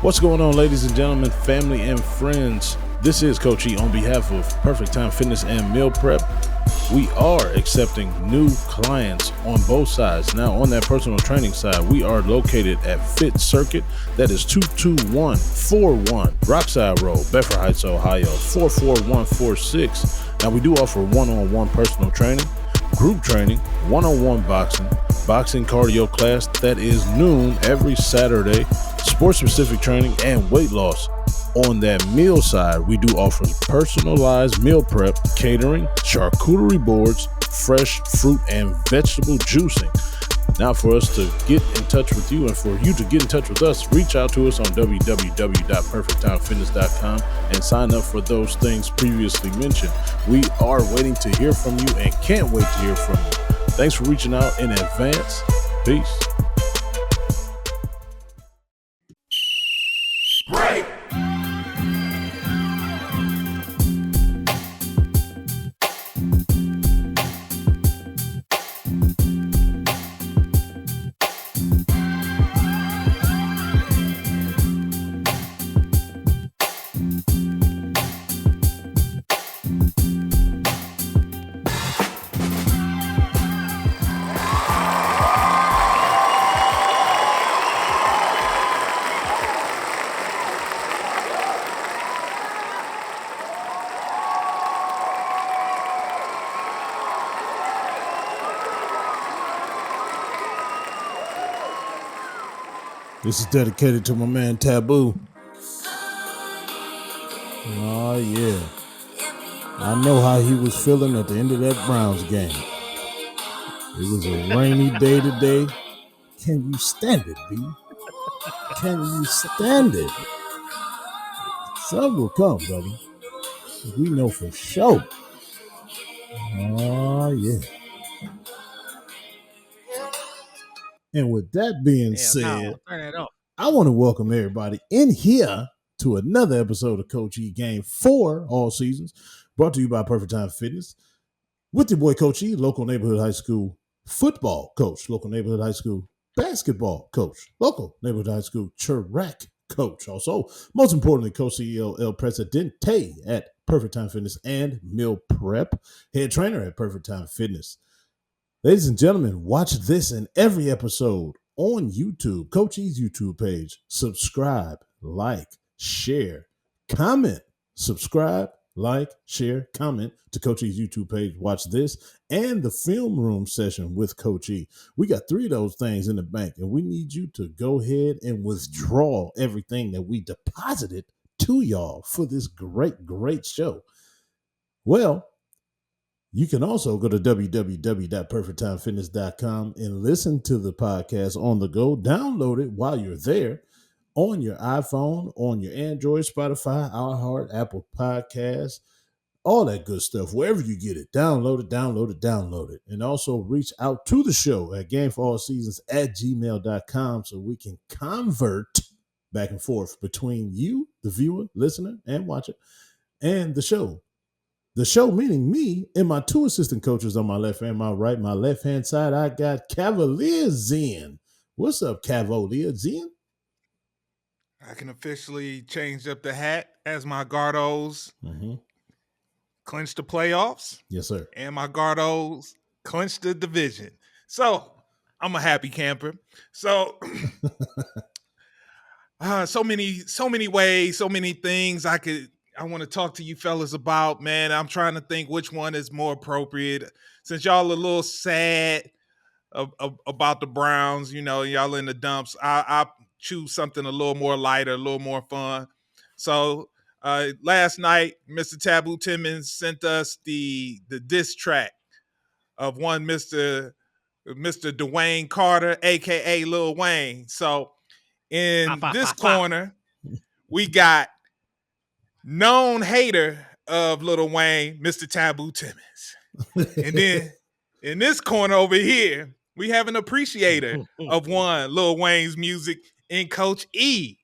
What's going on, ladies and gentlemen, family and friends? This is Coach E on behalf of Perfect Time Fitness and Meal Prep. We are accepting new clients on both sides. Now, on that personal training side, we are located at Fit Circuit. That is 22141 Rockside Road, Bedford Heights, Ohio, 44146. Now, we do offer one-on-one personal training, group training, one-on-one boxing cardio class. That is noon every Saturday, sports-specific training, and weight loss. On that meal side, we do offer personalized meal prep, catering, charcuterie boards, fresh fruit and vegetable juicing. Now, for us to get in touch with you and for you to get in touch with us, reach out to us on www.perfecttimefitness.com and sign up for those things previously mentioned. We are waiting to hear from you and can't wait to hear from you. Thanks for reaching out in advance. Peace. Break. This is dedicated to my man Taboo. Oh, yeah. I know how he was feeling at the end of that Browns game. It was a rainy day today. Can you stand it, B? Can you stand it? Sun will come, brother. We know for sure. Oh, yeah. And with that being said, I want to welcome everybody in here to another episode of Coach E Game 4 All Seasons, brought to you by Perfect Time Fitness. With your boy Coach E, local neighborhood high school football coach, local neighborhood high school basketball coach, local neighborhood high school track coach. Also, most importantly, co-CEO El Presidente at Perfect Time Fitness and Meal Prep, head trainer at Perfect Time Fitness. Ladies and gentlemen, watch this and every episode on YouTube, Coach E's YouTube page. Subscribe, like, share, comment. Subscribe, like, share, comment to Coach E's YouTube page. Watch this and the film room session with Coach E. We got 3 of those things in the bank, and we need you to go ahead and withdraw everything that we deposited to y'all for this great, great show. Well, you can also go to www.perfecttimefitness.com and listen to the podcast on the go. Download it while you're there on your iPhone, on your Android, Spotify, iHeart, Apple Podcasts, all that good stuff. Wherever you get it, download it, download it, download it. And also reach out to the show at gameforallseasons@gmail.com so we can convert back and forth between you, the viewer, listener, and watcher, and the show. The show meaning me and my 2 assistant coaches on my left and my right. My left-hand side, I got Cavalier Zen. What's up, Cavalier Zen? I can officially change up the hat as my Gardos clinch the playoffs. Yes, sir. And my Gardos clinch the division. So I'm a happy camper. So so many ways, so many things I want to talk to you fellas about, man. I'm trying to think which one is more appropriate. Since y'all a little sad about the Browns, you know, y'all in the dumps, I choose something a little more lighter, a little more fun. So last night, Mr. Taboo Timmons sent us the diss track of one Mr. Dwayne Carter, a.k.a. Lil Wayne. So in this corner, we got known hater of Lil Wayne, Mr. Taboo Timmons. And then in this corner over here, we have an appreciator of one Lil Wayne's music in Coach E.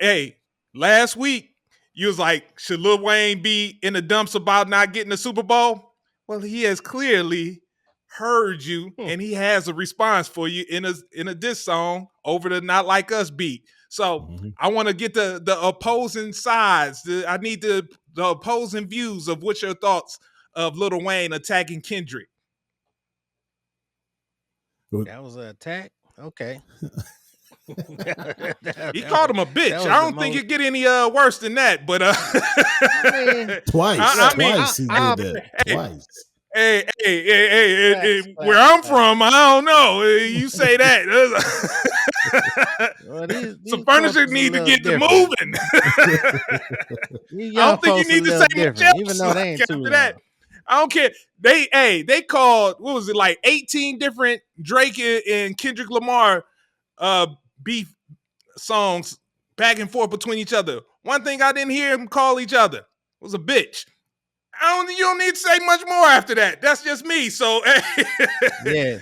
Hey, last week, you was like, should Lil Wayne be in the dumps about not getting the Super Bowl? Well, he has clearly heard you and he has a response for you in a diss song over the Not Like Us beat. So I want to get the opposing sides. I need the opposing views of what's your thoughts of Lil Wayne attacking Kendrick. That was an attack. Okay. He called him a bitch. I don't think it get any worse than that. But twice he did that. Twice. Hey, where I'm from, I don't know. You say that. Well, some furniture need to get to moving. I don't think you need to say much else. Even though they ain't too that. I don't care. They called, what was it, like 18 different Drake and Kendrick Lamar beef songs back and forth between each other. One thing I didn't hear them call each other was a bitch. You don't need to say much more after that. That's just me. So yeah.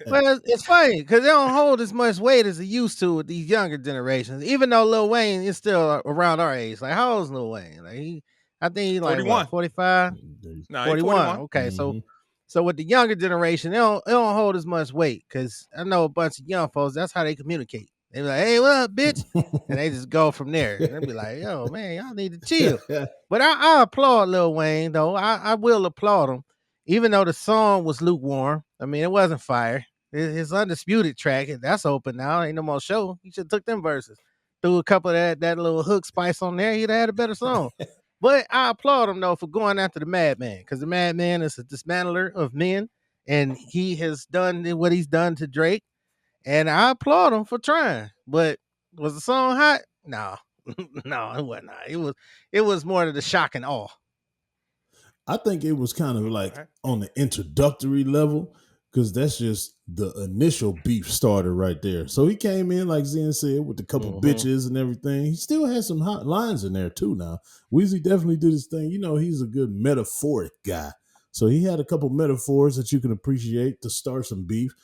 Well, it's funny because they don't hold as much weight as they used to with these younger generations. Even though Lil Wayne is still around our age. Like, how old is Lil Wayne? Like I think he's like 41. 45? No, 41. Okay, so with the younger generation, they don't hold as much weight because I know a bunch of young folks. That's how they communicate. They be like, "Hey, what up, bitch?" And they just go from there. And they be like, "Yo, man, y'all need to chill." But I applaud Lil Wayne, though. I will applaud him, even though the song was lukewarm. I mean, it wasn't fire. His Undisputed track, that's open now. Ain't no more show. He should have took them verses, threw a couple of that little hook spice on there. He'd have had a better song. But I applaud him, though, for going after the Madman, because the Madman is a dismantler of men, and he has done what he's done to Drake. And I applaud him for trying. But was the song hot? No. No, it wasn't hot. It was more of the shock and awe. I think it was kind of like on the introductory level, because that's just the initial beef starter right there. So he came in, like Zen said, with a couple bitches and everything. He still had some hot lines in there too now. Weezy definitely did his thing. You know, he's a good metaphoric guy. So he had a couple metaphors that you can appreciate to start some beef.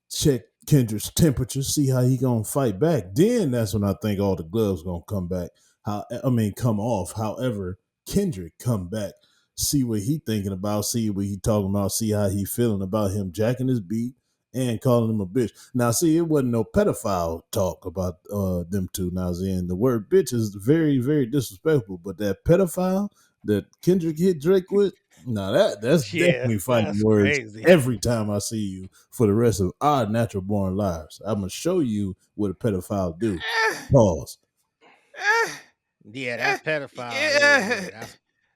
Check Kendrick's temperature, see how he gonna fight back. Then that's when I think all the gloves gonna come off. However, Kendrick come back, see what he thinking about, see what he talking about, see how he feeling about him jacking his beat and calling him a bitch. Now, see, it wasn't no pedophile talk about them two. Now, Zen, the word bitch is very, very disrespectful, but that pedophile that Kendrick hit Drake with, now that's definitely fighting words. Crazy. Every time I see you for the rest of our natural born lives, I'm gonna show you what a pedophile do. Pause. Yeah, that's pedophile. Yeah.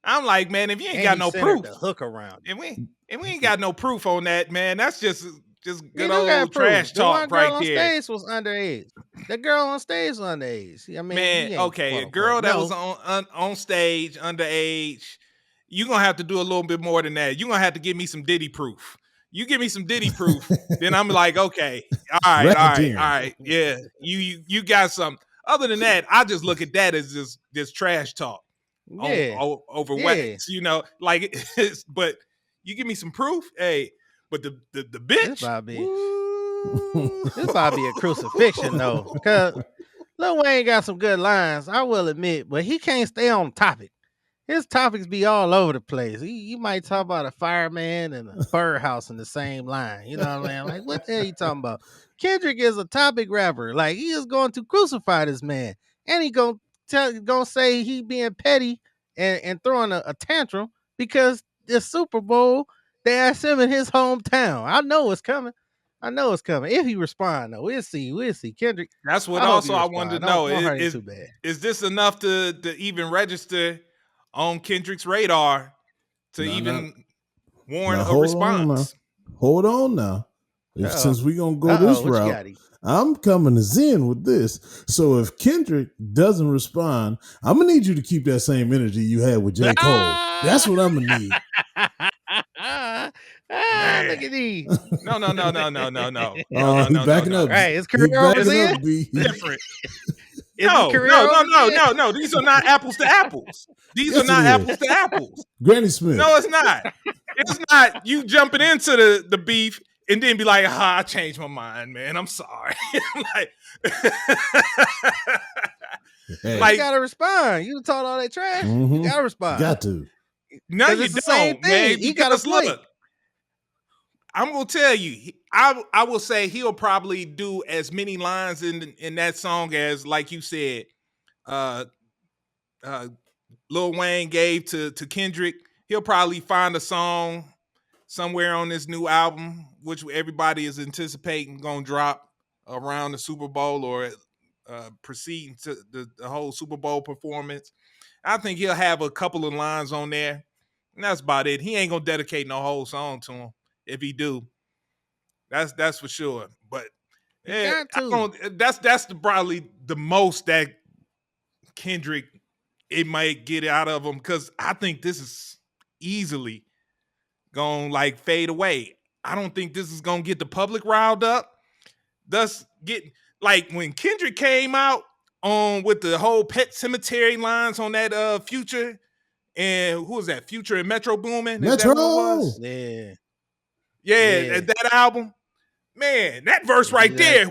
I'm like, man, if you ain't got no proof, the hook around, and we ain't got no proof on that, man, that's just good old trash talk right there. On stage was underage. The girl on stage was underage. I mean, man, okay, a girl that was on stage underage. You're going to have to do a little bit more than that. You're going to have to give me some Diddy proof. You give me some Diddy proof, then I'm like, okay, all right. Yeah, you got some. Other than that, I just look at that as just trash talk over weapons, you know, like, but you give me some proof, hey, but the bitch. This probably be a crucifixion, though, because Lil Wayne got some good lines, I will admit, but he can't stay on topic. His topics be all over the place. You might talk about a fireman and a birdhouse in the same line. You know what I mean? Like, what the hell are you talking about? Kendrick is a topic rapper. Like, he is going to crucify this man. And he gonna say he being petty and throwing a tantrum because the Super Bowl, they asked him in his hometown. I know it's coming. If he respond, though, we'll see. Kendrick. That's what I wanted to know. Is this enough to even register on Kendrick's radar to warn a response? Hold on now. Since we're going to go this route, I'm coming to Zen with this. So if Kendrick doesn't respond, I'm going to need you to keep that same energy you had with J. Cole. That's what I'm going to need. Look at these. No. He's backing up. Right, his career over different. No. These are not apples to apples. These are not apples to apples. Granny Smith. No, it's not. It's not you jumping into the beef and then be like, I changed my mind, man. I'm sorry. You gotta respond. You taught all that trash. You gotta respond. Got to. No, you don't, man. He got to look. I'm gonna tell you, I will say he'll probably do as many lines in that song as, like you said, uh, uh, Lil Wayne gave to Kendrick. He'll probably find a song somewhere on this new album, which everybody is anticipating gonna drop around the Super Bowl or preceding to the whole Super Bowl performance. I think he'll have a couple of lines on there, and that's about it. He ain't gonna dedicate no whole song to him. If he do, that's for sure. But He got I to. don't. That's probably the most that Kendrick it might get out of him, because I think this is easily gonna like fade away. I don't think this is gonna get the public riled up. Thus, get like when Kendrick came out on with the whole Pet Cemetery lines on that Future and who was that? Future and Metro Boomin. Is that Metro. who it was? Yeah. That album. Man, that verse right there.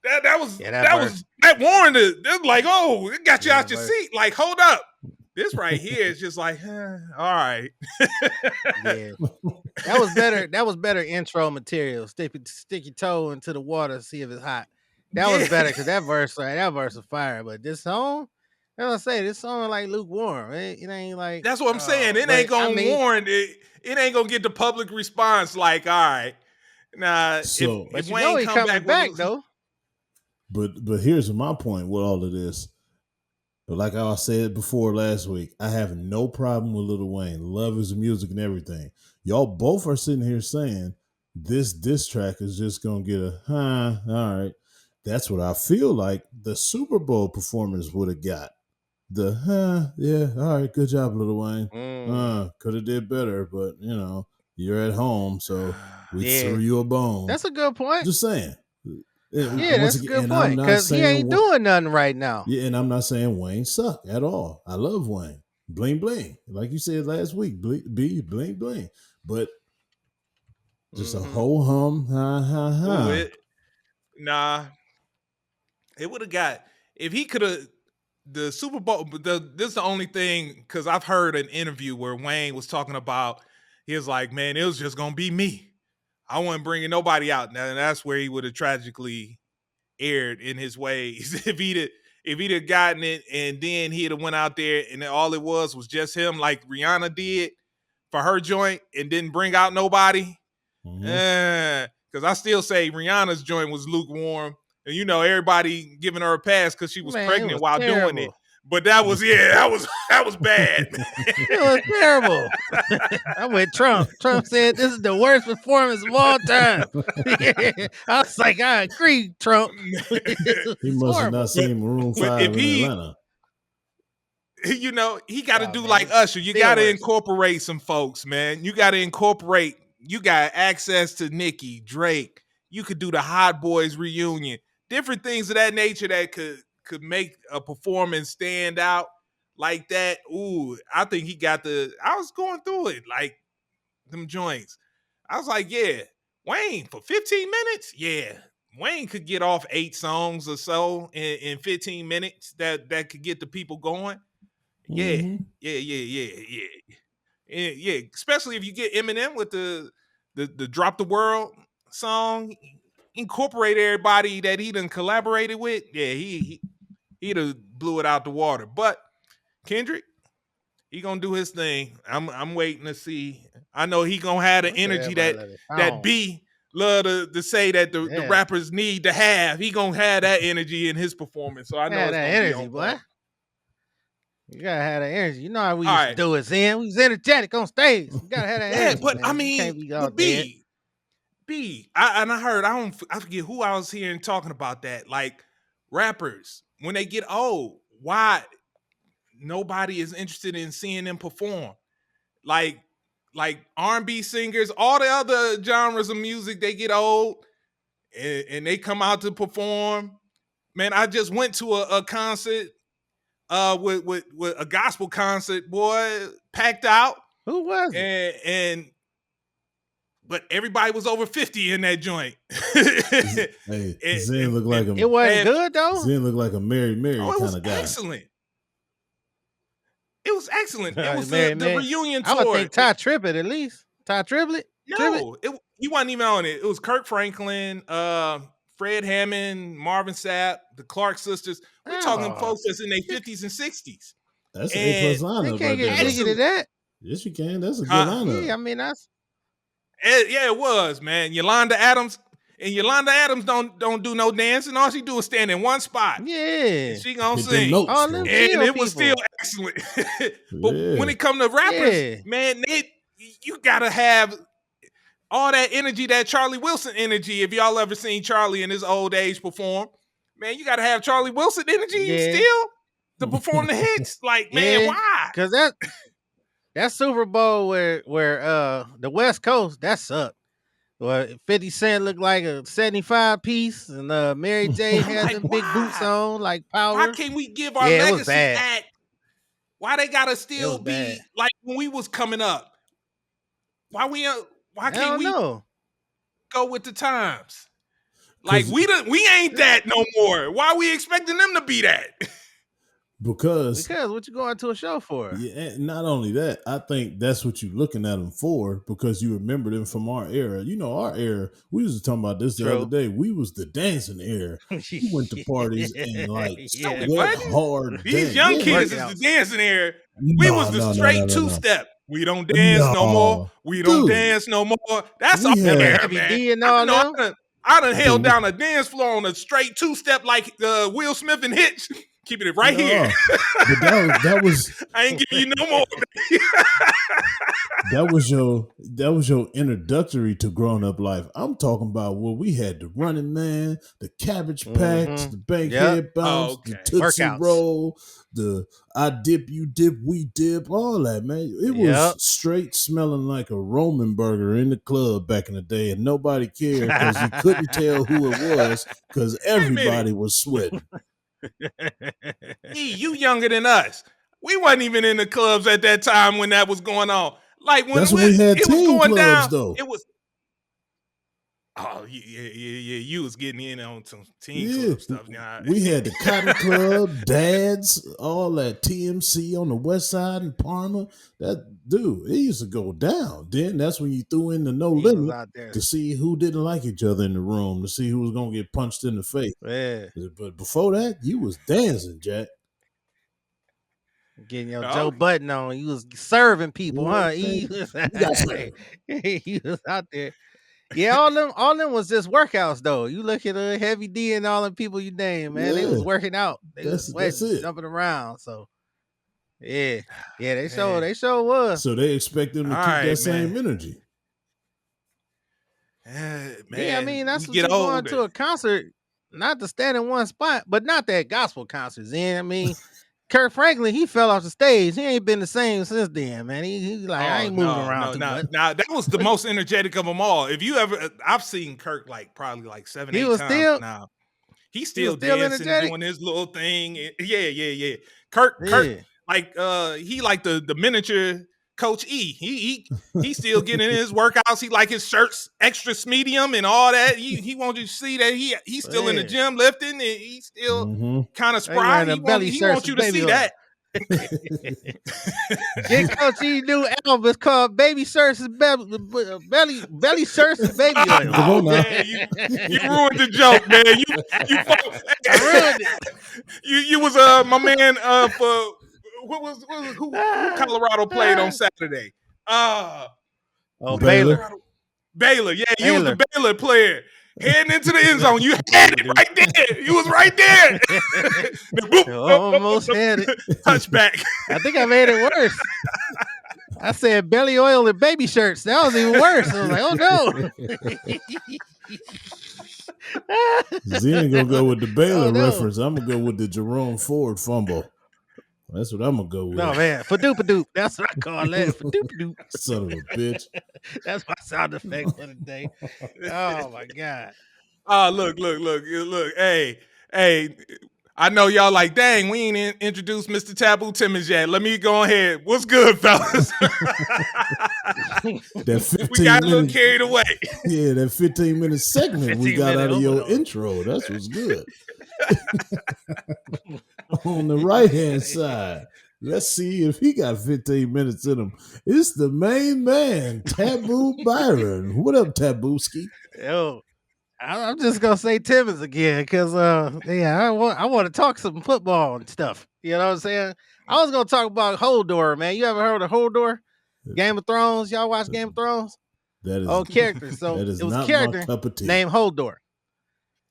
That was that warned it. It was like, oh, it got you out your seat. Like, hold up. This right here is just like, all right. Yeah. That was better. That was better intro material. Stick your toe into the water, see if it's hot. That was better because that verse was fire. But this song, as I say, this song like lukewarm. It ain't like. That's what I'm saying. It ain't gonna warrant it. It ain't gonna get the public response. Like, all right, nah. So, if Wayne he coming back though. But here's my point with all of this. But like I said before last week, I have no problem with Lil Wayne. Love his music and everything. Y'all both are sitting here saying this diss track is just gonna get a all right. That's what I feel like the Super Bowl performance would have got. The yeah, all right, good job, Lil Wayne. Could have did better, but you're at home, so we threw you a bone. That's a good point. Just saying. Yeah, that's a good point because he ain't doing nothing right now. Yeah, and I'm not saying Wayne suck at all. I love Wayne. Bling bling, like you said last week. Bling bling, but just a whole hum. Ooh, it would have got if he could have the Super Bowl. This is the only thing because I've heard an interview where Wayne was talking about. He was like, "Man, it was just gonna be me. I wasn't bringing nobody out." Now, and that's where he would have tragically erred in his ways if he'd have gotten it and then he'd have went out there and all it was just him, like Rihanna did for her joint and didn't bring out nobody. Because I still say Rihanna's joint was lukewarm, and everybody giving her a pass because she was pregnant while doing it. But that was that was bad. It was terrible. I'm with Trump. Trump said this is the worst performance of all time. I was like, I agree, Trump. He must have not seen Maroon 5 in Atlanta. He got to do like Usher. You got to incorporate some folks, man. You got to incorporate. You got access to Nicki, Drake. You could do the Hot Boys reunion. Different things of that nature that could make a performance stand out like that. Ooh, I think he got I was going through it, like them joints. I was like, yeah, Wayne, for 15 minutes? Yeah. Wayne could get off 8 songs or so in 15 minutes that could get the people going. Yeah. Yeah. Especially if you get Eminem with the Drop the World song, incorporate everybody that he done collaborated with. Yeah, he'd have blew it out the water. But Kendrick, he gonna do his thing. I'm waiting to see. I know he gonna have the energy that B love to say that the rappers need to have. He gonna have that energy in his performance. So I know it's that gonna energy, boy. You gotta have that energy. You know how we used to do it, Zen. We was energetic on stage. You gotta have that energy. But man. I mean, but B, I heard, I forget who I was hearing talking about that. Like rappers, when they get old, why nobody is interested in seeing them perform? Like R&B singers, all the other genres of music, they get old and they come out to perform. Man, I just went to a concert with a gospel concert, boy, packed out. Who was it? But everybody was over 50 in that joint. Hey, Zen looked like it wasn't good though. Zen looked like a Mary kind of guy. Excellent. It was excellent. It was the reunion tour. I would think Ty Tribbett at least. Ty Tribbett? No, he wasn't even on it. It was Kirk Franklin, Fred Hammond, Marvin Sapp, the Clark sisters. We're talking folks that's in their 50s and 60s. That's an A+ lineup. They can't get jiggy to that. Yes, you can. That's a good lineup. Yeah, I mean that's. Yeah, it was, man. Yolanda Adams. And Yolanda Adams don't do no dancing. All she do is stand in one spot. Yeah. And she gonna Hit sing. them notes, All them bro. And it people. was still excellent. But Yeah. when it come to rappers, Yeah. man, you gotta have all that energy, that Charlie Wilson energy. If y'all ever seen Charlie in his old age perform, man, you gotta have Charlie Wilson energy still to perform the hits. Like, man, why? Because that Super Bowl where the West Coast, that sucked. Well, 50 Cent looked like a 75 piece, and Mary J had them big boots on, like Power. Why can't we give our legacy back? Why they gotta still be like when we was coming up? Why can't we go with the times? Like we ain't that no more. Why are we expecting them to be that? Because what you going to a show for? Yeah, not only that, I think that's what you're looking at them for, because you remember them from our era. You know, our era, we was talking about this the other day. We was the dancing era. We went to parties and like went hard. These young kids is the dancing era. We was the straight two-step. We don't dance no more. We don't dance no more. That's our era, man. I done held down a dance floor on a straight two-step like Will Smith and Hitch. Keeping it right here. But that was I ain't giving you no more. that was your introductory to grown up life. I'm talking about where we had the Running Man, the Cabbage Patch, the Bankhead Bounce, the Tootsie Roll, the I dip, you dip, we dip, all that, man. It was straight smelling like a Roman burger in the club back in the day, and nobody cared because you couldn't tell who it was because everybody was sweating. You younger than us. We wasn't even in the clubs at that time when that was going on. Like when we had it was going clubs, down, though. it was. Oh yeah. You was getting in on some teen club stuff. Now we had the Cotton Club, Dads, all that TMC on the West Side in Parma. That dude, it used to go down. Then that's when you threw in the No Limit to see who didn't like each other in the room, to see who was gonna get punched in the face. Yeah. But before that, you was dancing, Jack. Getting your Joe Button on, you was serving people, huh? He was out there. Yeah, all them was just workouts though. You look at Heavy D and all the people you name, man. They was working out. They was sweating, jumping around. So yeah, they sure was. So they expect them to keep that same energy. Man, yeah, I mean that's what you're going to a concert, not to stand in one spot, but not that gospel concerts. I mean, Kirk Franklin, he fell off the stage. He ain't been the same since then, man. He like I ain't moving around too much. Now that was the most energetic of them all. If you ever, I've seen Kirk probably 7-8 times now. He's still dancing, doing his little thing. Yeah. Kirk, like he like the miniature Coach E. He still getting in his workouts. He like his shirts extra medium and all that. He wants you to see that he's still in the gym lifting and he's still kind of spry. He wants you to see that. Get Coach E new album. It's called Baby Shirts and Belly Shirts and Baby Oil. Oh, man, you ruined the joke, man. You ruined it. You was my man for. Who Colorado played on Saturday? Baylor. Baylor, yeah, you was the Baylor player. Heading into the end zone. You had it right there. You was right there. Almost had it. Touchback. I think I made it worse. I said belly oil and baby shirts. That was even worse. I was like, oh no. Z ain't gonna go with the Baylor reference. I'm gonna go with the Jerome Ford fumble. That's what I'm gonna go with. No man, Fadoop. That's what I call that. Fadoop. Son of a bitch. That's my sound effect for the day. Oh my god. Look. Hey. I know y'all like, dang, we ain't introduced Mr. Taboo Timmons yet. Let me go ahead. What's good, fellas? We got a little carried away. Yeah, that 15-minute segment we got out of your intro. That's what's good. On the right-hand side, Let's see if he got 15 minutes in him. It's the main man, Taboo Byron. What up, Tabooski? Yo, I'm just gonna say Timmons again because yeah, I want to talk some football and stuff. You know what I'm saying? I was gonna talk about Holdor, man. You ever heard of Holdor? Game of Thrones. Y'all watch Game of Thrones? That is Oh, character. So that is it was a not my character cup of tea. named Holdor.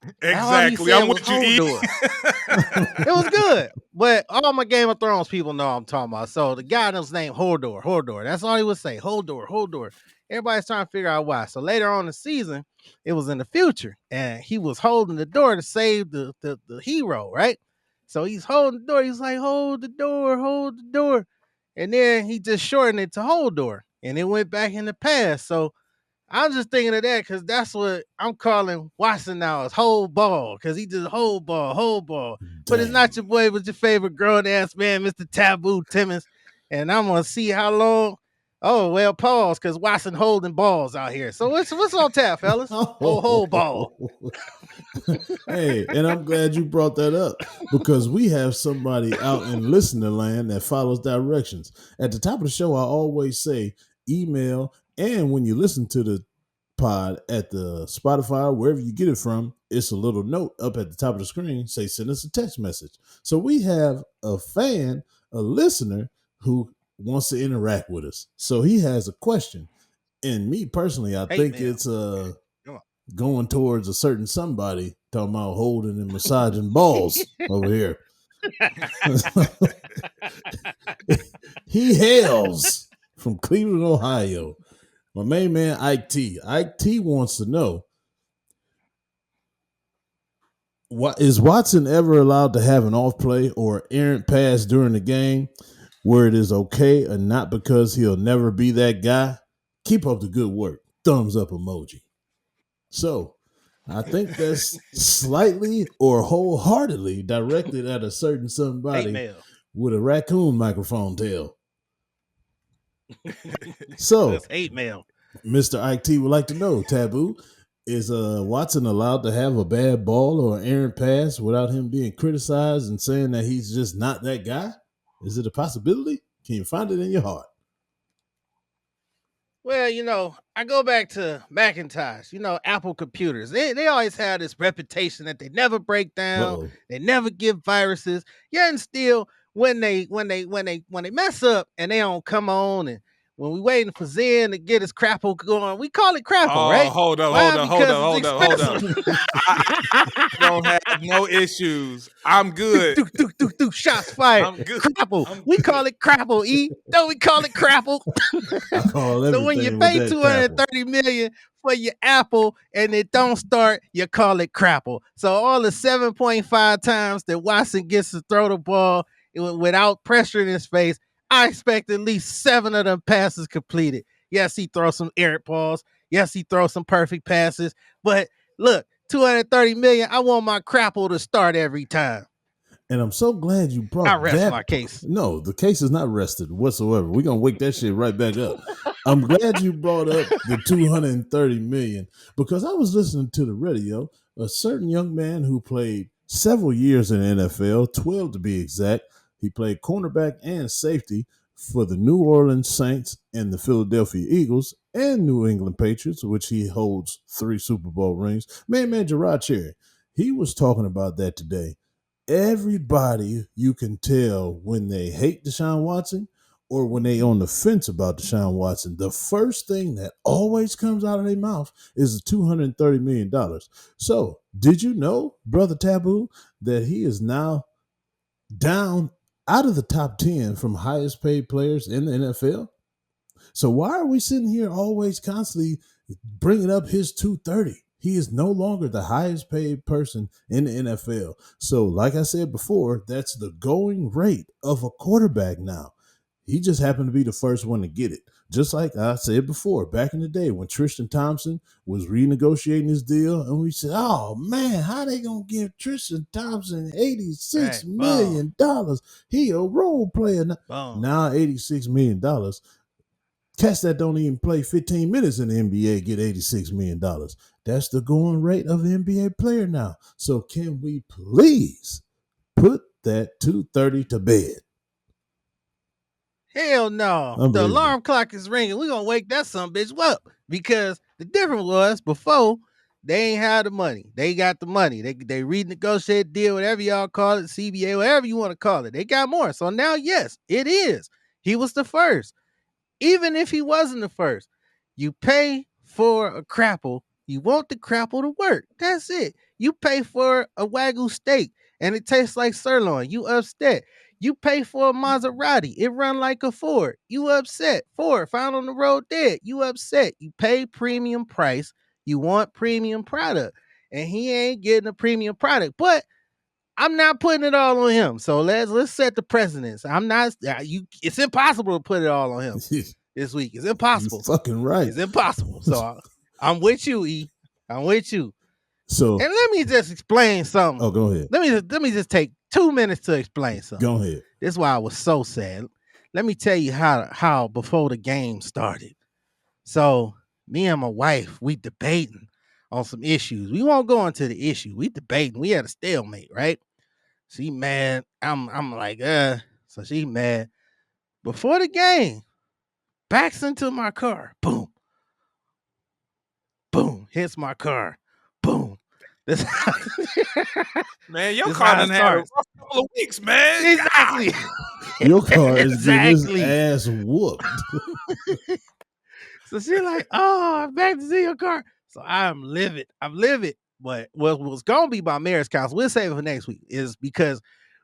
All he Exactly. said I'm was with you, E. Holdor. It was good, but all my Game of Thrones people know what I'm talking about. So the guy that was named Holdor, Holdor. That's all he would say. Holdor, Holdor. Everybody's trying to figure out why. So later on in the season, it was in the future, and he was holding the door to save the hero, right? So he's holding the door. He's like, hold the door, hold the door. And then he just shortened it to hold door. And it went back in the past. So I'm just thinking of that because that's what I'm calling Watson now is whole ball because he just whole ball. But it's not Damn. your boy, but your favorite grown ass man, Mr. Taboo Timmons. And I'm gonna see how long. Oh well, pause because Watson holding balls out here. So what's on tap, fellas? Whole ball. Hey, and I'm glad you brought that up because we have somebody out in listener land that follows directions. At the top of the show, I always say email, and when you listen to the pod at the Spotify, wherever you get it from, it's a little note up at the top of the screen, say send us a text message. So we have a fan, a listener who wants to interact with us. So he has a question. And me personally, I Hate think mail. it's Come going towards a certain somebody talking about holding and massaging balls over here. He hails from Cleveland, Ohio. My main man, Ike T. Ike T wants to know, is Watson ever allowed to have an off play or errant pass during the game where it is okay and not because he'll never be that guy? Keep up the good work. Thumbs up emoji. So I think that's slightly or wholeheartedly directed at a certain Hate somebody mail. with a raccoon microphone tail. So, That's hate mail. Mr. Ike T would like to know, Taboo, is Watson allowed to have a bad ball or an errant pass without him being criticized and saying that he's just not that guy? Is it a possibility? Can you find it in your heart? Well, I go back to Macintosh, Apple computers. They always have this reputation that they never break down, Uh-oh. they never give viruses. Yeah, and still when they mess up and they don't come on and when we waiting for Zen to get his crapple going, we call it crapple, Oh, right? hold up, Why? hold up, hold Because up, it's hold up, hold up. expensive. I don't have no issues. I'm good. Shots fired. I'm good. Crapple. We call it crapple, E. Don't we call it crapple? I call So when you everything with pay that crapple. $230 million for your Apple and it don't start, you call it crapple. So all the 7.5 times that Watson gets to throw the ball without pressure in his face, I expect at least 7 of them passes completed. Yes, he throws some errant balls. Yes, he throws some perfect passes. But look, 230 million. I want my crapple to start every time. And I'm so glad you I brought rest that. my case. No, the case is not rested whatsoever. We're gonna wake that shit right back up. I'm glad you brought up the 230 million because I was listening to the radio. A certain young man who played several years in the NFL, 12 to be exact. He played cornerback and safety for the New Orleans Saints and the Philadelphia Eagles and New England Patriots, which he holds 3 Super Bowl rings. Man, Gerard Cherry. He was talking about that today. Everybody you can tell when they hate Deshaun Watson or when they on the fence about Deshaun Watson, the first thing that always comes out of their mouth is the $230 million. So, did you know, Brother Taboo, that he is now down out of the top 10 from highest paid players in the NFL? So why are we sitting here always constantly bringing up his 230? He is no longer the highest paid person in the NFL. So, like I said before, that's the going rate of a quarterback now. He just happened to be the first one to get it. Just like I said before, back in the day when Tristan Thompson was renegotiating his deal, and we said, "Oh man, how they gonna give Tristan Thompson $86 million? He a role player now. $86 million. Cats that don't even play 15 minutes in the NBA get $86 million. That's the going rate of an NBA player now. So can we please put that 230 to bed? Hell no. The alarm clock is ringing. We're going to wake that son bitch up. Because the difference was before, they ain't had the money. They got the money. They renegotiate deal, whatever y'all call it, CBA, whatever you want to call it. They got more. So now, yes, it is. He was the first. Even if he wasn't the first, you pay for a crapple. You want the crapple to work. That's it. You pay for a Wagyu steak and it tastes like sirloin. You upset. You pay for a Maserati. It run like a Ford. You upset. Ford found on the road dead. You upset. You pay premium price. You want premium product. And he ain't getting a premium product. But I'm not putting it all on him. So let's set the precedence. I'm not it's impossible to put it all on him this week. It's impossible. You're fucking right. It's impossible. So I'm with you, E. I'm with you. So and let me just explain something. Oh, go ahead. Let me just take 2 minutes to explain something. Go ahead. This is why I was so sad. Let me tell you how before the game started. So me and my wife, we debating on some issues. We won't go into the issue. We debating. We had a stalemate, right? She mad. I'm like, so she mad. Before the game, backs into my car. Boom. Boom. Hits my car. Boom. This man, your car done had a rough couple of weeks, man. Exactly. Your car is getting his ass whooped. So she's like, oh, I'm back to see your car. So I'm livid. But what was going to be my marriage counsel, we'll save it for next week, is because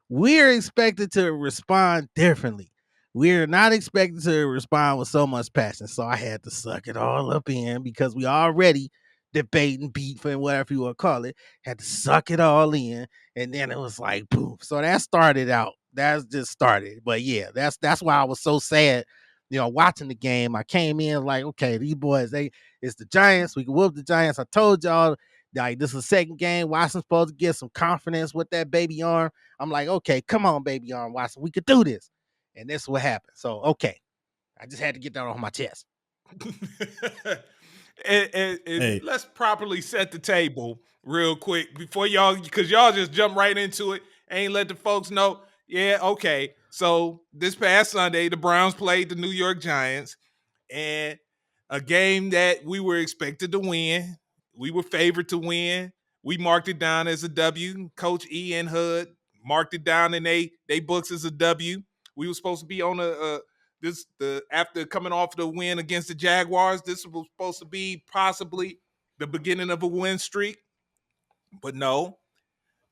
we're expected to respond differently. We're not expected to respond with so much passion. So I had to suck it all up in because we already debating, beef, and whatever you want to call it. Had to suck it all in. And then it was like, boom. So that started out. That's just started. But yeah, that's why I was so sad. Watching the game, I came in like, okay, these boys, it's the Giants. We can whoop the Giants. I told y'all, like, this is the second game. Watson's supposed to get some confidence with that baby arm. I'm like, okay, come on, baby arm, Watson. We could do this. And this is what happened. So, okay. I just had to get that off my chest. and let's properly set the table real quick before y'all, because y'all just jump right into it. Ain't let the folks know. Yeah, okay. So this past Sunday, the Browns played the New York Giants, and a game that we were expected to win. We were favored to win. We marked it down as a W. Coach E and Hood marked it down in they books as a W. We were supposed to be on after coming off the win against the Jaguars. This was supposed to be possibly the beginning of a win streak, but no.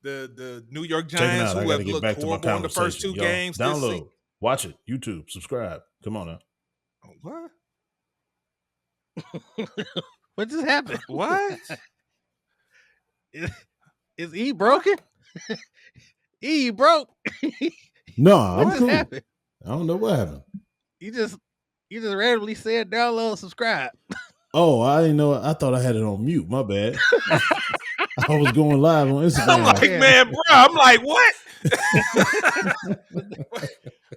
The New York Giants, who have looked horrible in the first two games. Download, watch it, YouTube, subscribe. Come on now. What? What just happened? What? Is E broken? E broke. No, what just happened? I don't know what happened. You just randomly said download, subscribe. Oh, I didn't know. I thought I had it on mute. My bad. I was going live on Instagram. I'm like, man, bro. I'm like, what?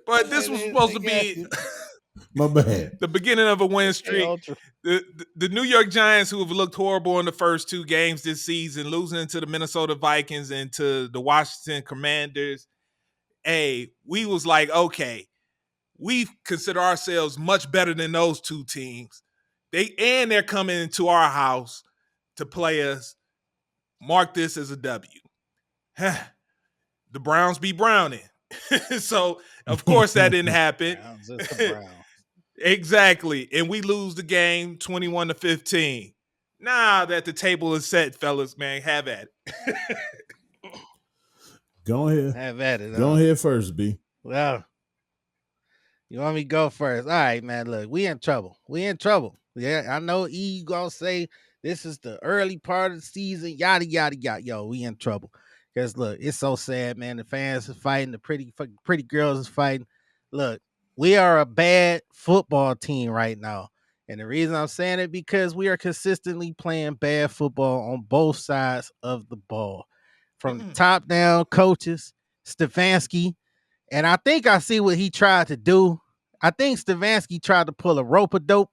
But this was supposed to be my bad. The beginning of a win streak. The New York Giants, who have looked horrible in the first two games this season, losing to the Minnesota Vikings and to the Washington Commanders. Hey, we was like, okay, we consider ourselves much better than those two teams. They're coming into our house to play us. Mark this as a W. The Browns be browning. So, of course, that didn't happen. Exactly. And we lose the game 21-15. Now that the table is set, fellas, man, have at it. Go ahead. Have at it. Go ahead first, B. Well, you want me to go first? All right, man. Look, we in trouble. Yeah, I know E gonna say this is the early part of the season, yada, yada, yada. Yo, we in trouble. Because, look, it's so sad, man. The fans are fighting. The pretty girls is fighting. Look, we are a bad football team right now. And the reason I'm saying it because we are consistently playing bad football on both sides of the ball. From the top down, coaches, Stefanski. And I think I see what he tried to do. I think Stefanski tried to pull a rope-a-dope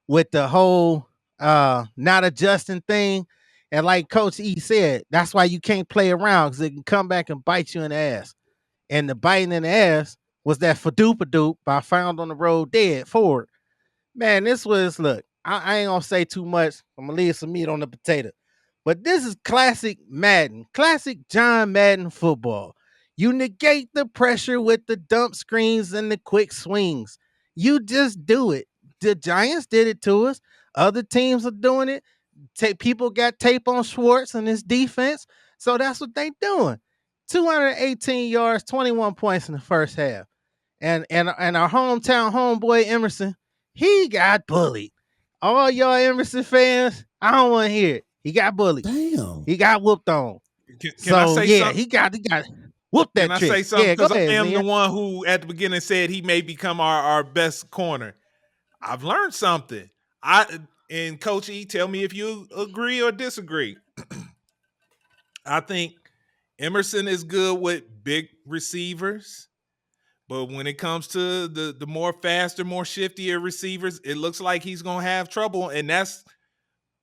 with the whole not adjusting thing. And like Coach E said, that's why you can't play around, because it can come back and bite you in the ass. And the biting in the ass was that Fadoop by Found on the Road Dead Ford. Man, this was, look, I ain't gonna say too much. I'm gonna leave some meat on the potato. But this is classic Madden, classic John Madden football. You negate the pressure with the dump screens and the quick swings. You just do it. The Giants did it to us. Other teams are doing it. People got tape on Schwartz and his defense. So that's what they doing. 218 yards, 21 points in the first half. And our hometown homeboy Emerson, he got bullied. All y'all Emerson fans, I don't want to hear it. He got bullied. Damn. He got whooped on. Can I say something? He got whooped that Can I trick. say something? Because I am the one who at the beginning said he may become our best corner. I've learned something. And Coach E, tell me if you agree or disagree. I think Emerson is good with big receivers. But when it comes to the more faster, more shiftier receivers, it looks like he's going to have trouble. And that's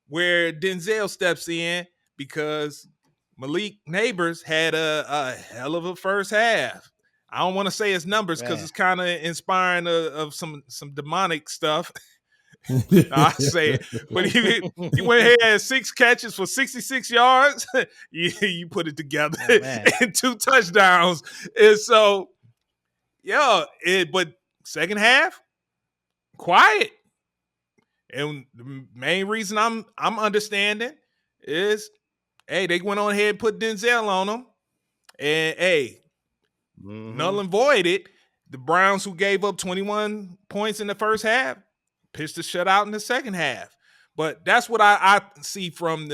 where Denzel steps in, because Malik Neighbors had a hell of a first half. I don't want to say his numbers because it's kind of inspiring of some demonic stuff. I say it. But he went ahead and had 6 catches for 66 yards. you put it together. And 2 touchdowns. And so, but second half, quiet. And the main reason I'm understanding is, hey, they went on ahead and put Denzel on them. And, hey, null and voided. The Browns, who gave up 21 points in the first half, pitched a shutout in the second half. But that's what I see from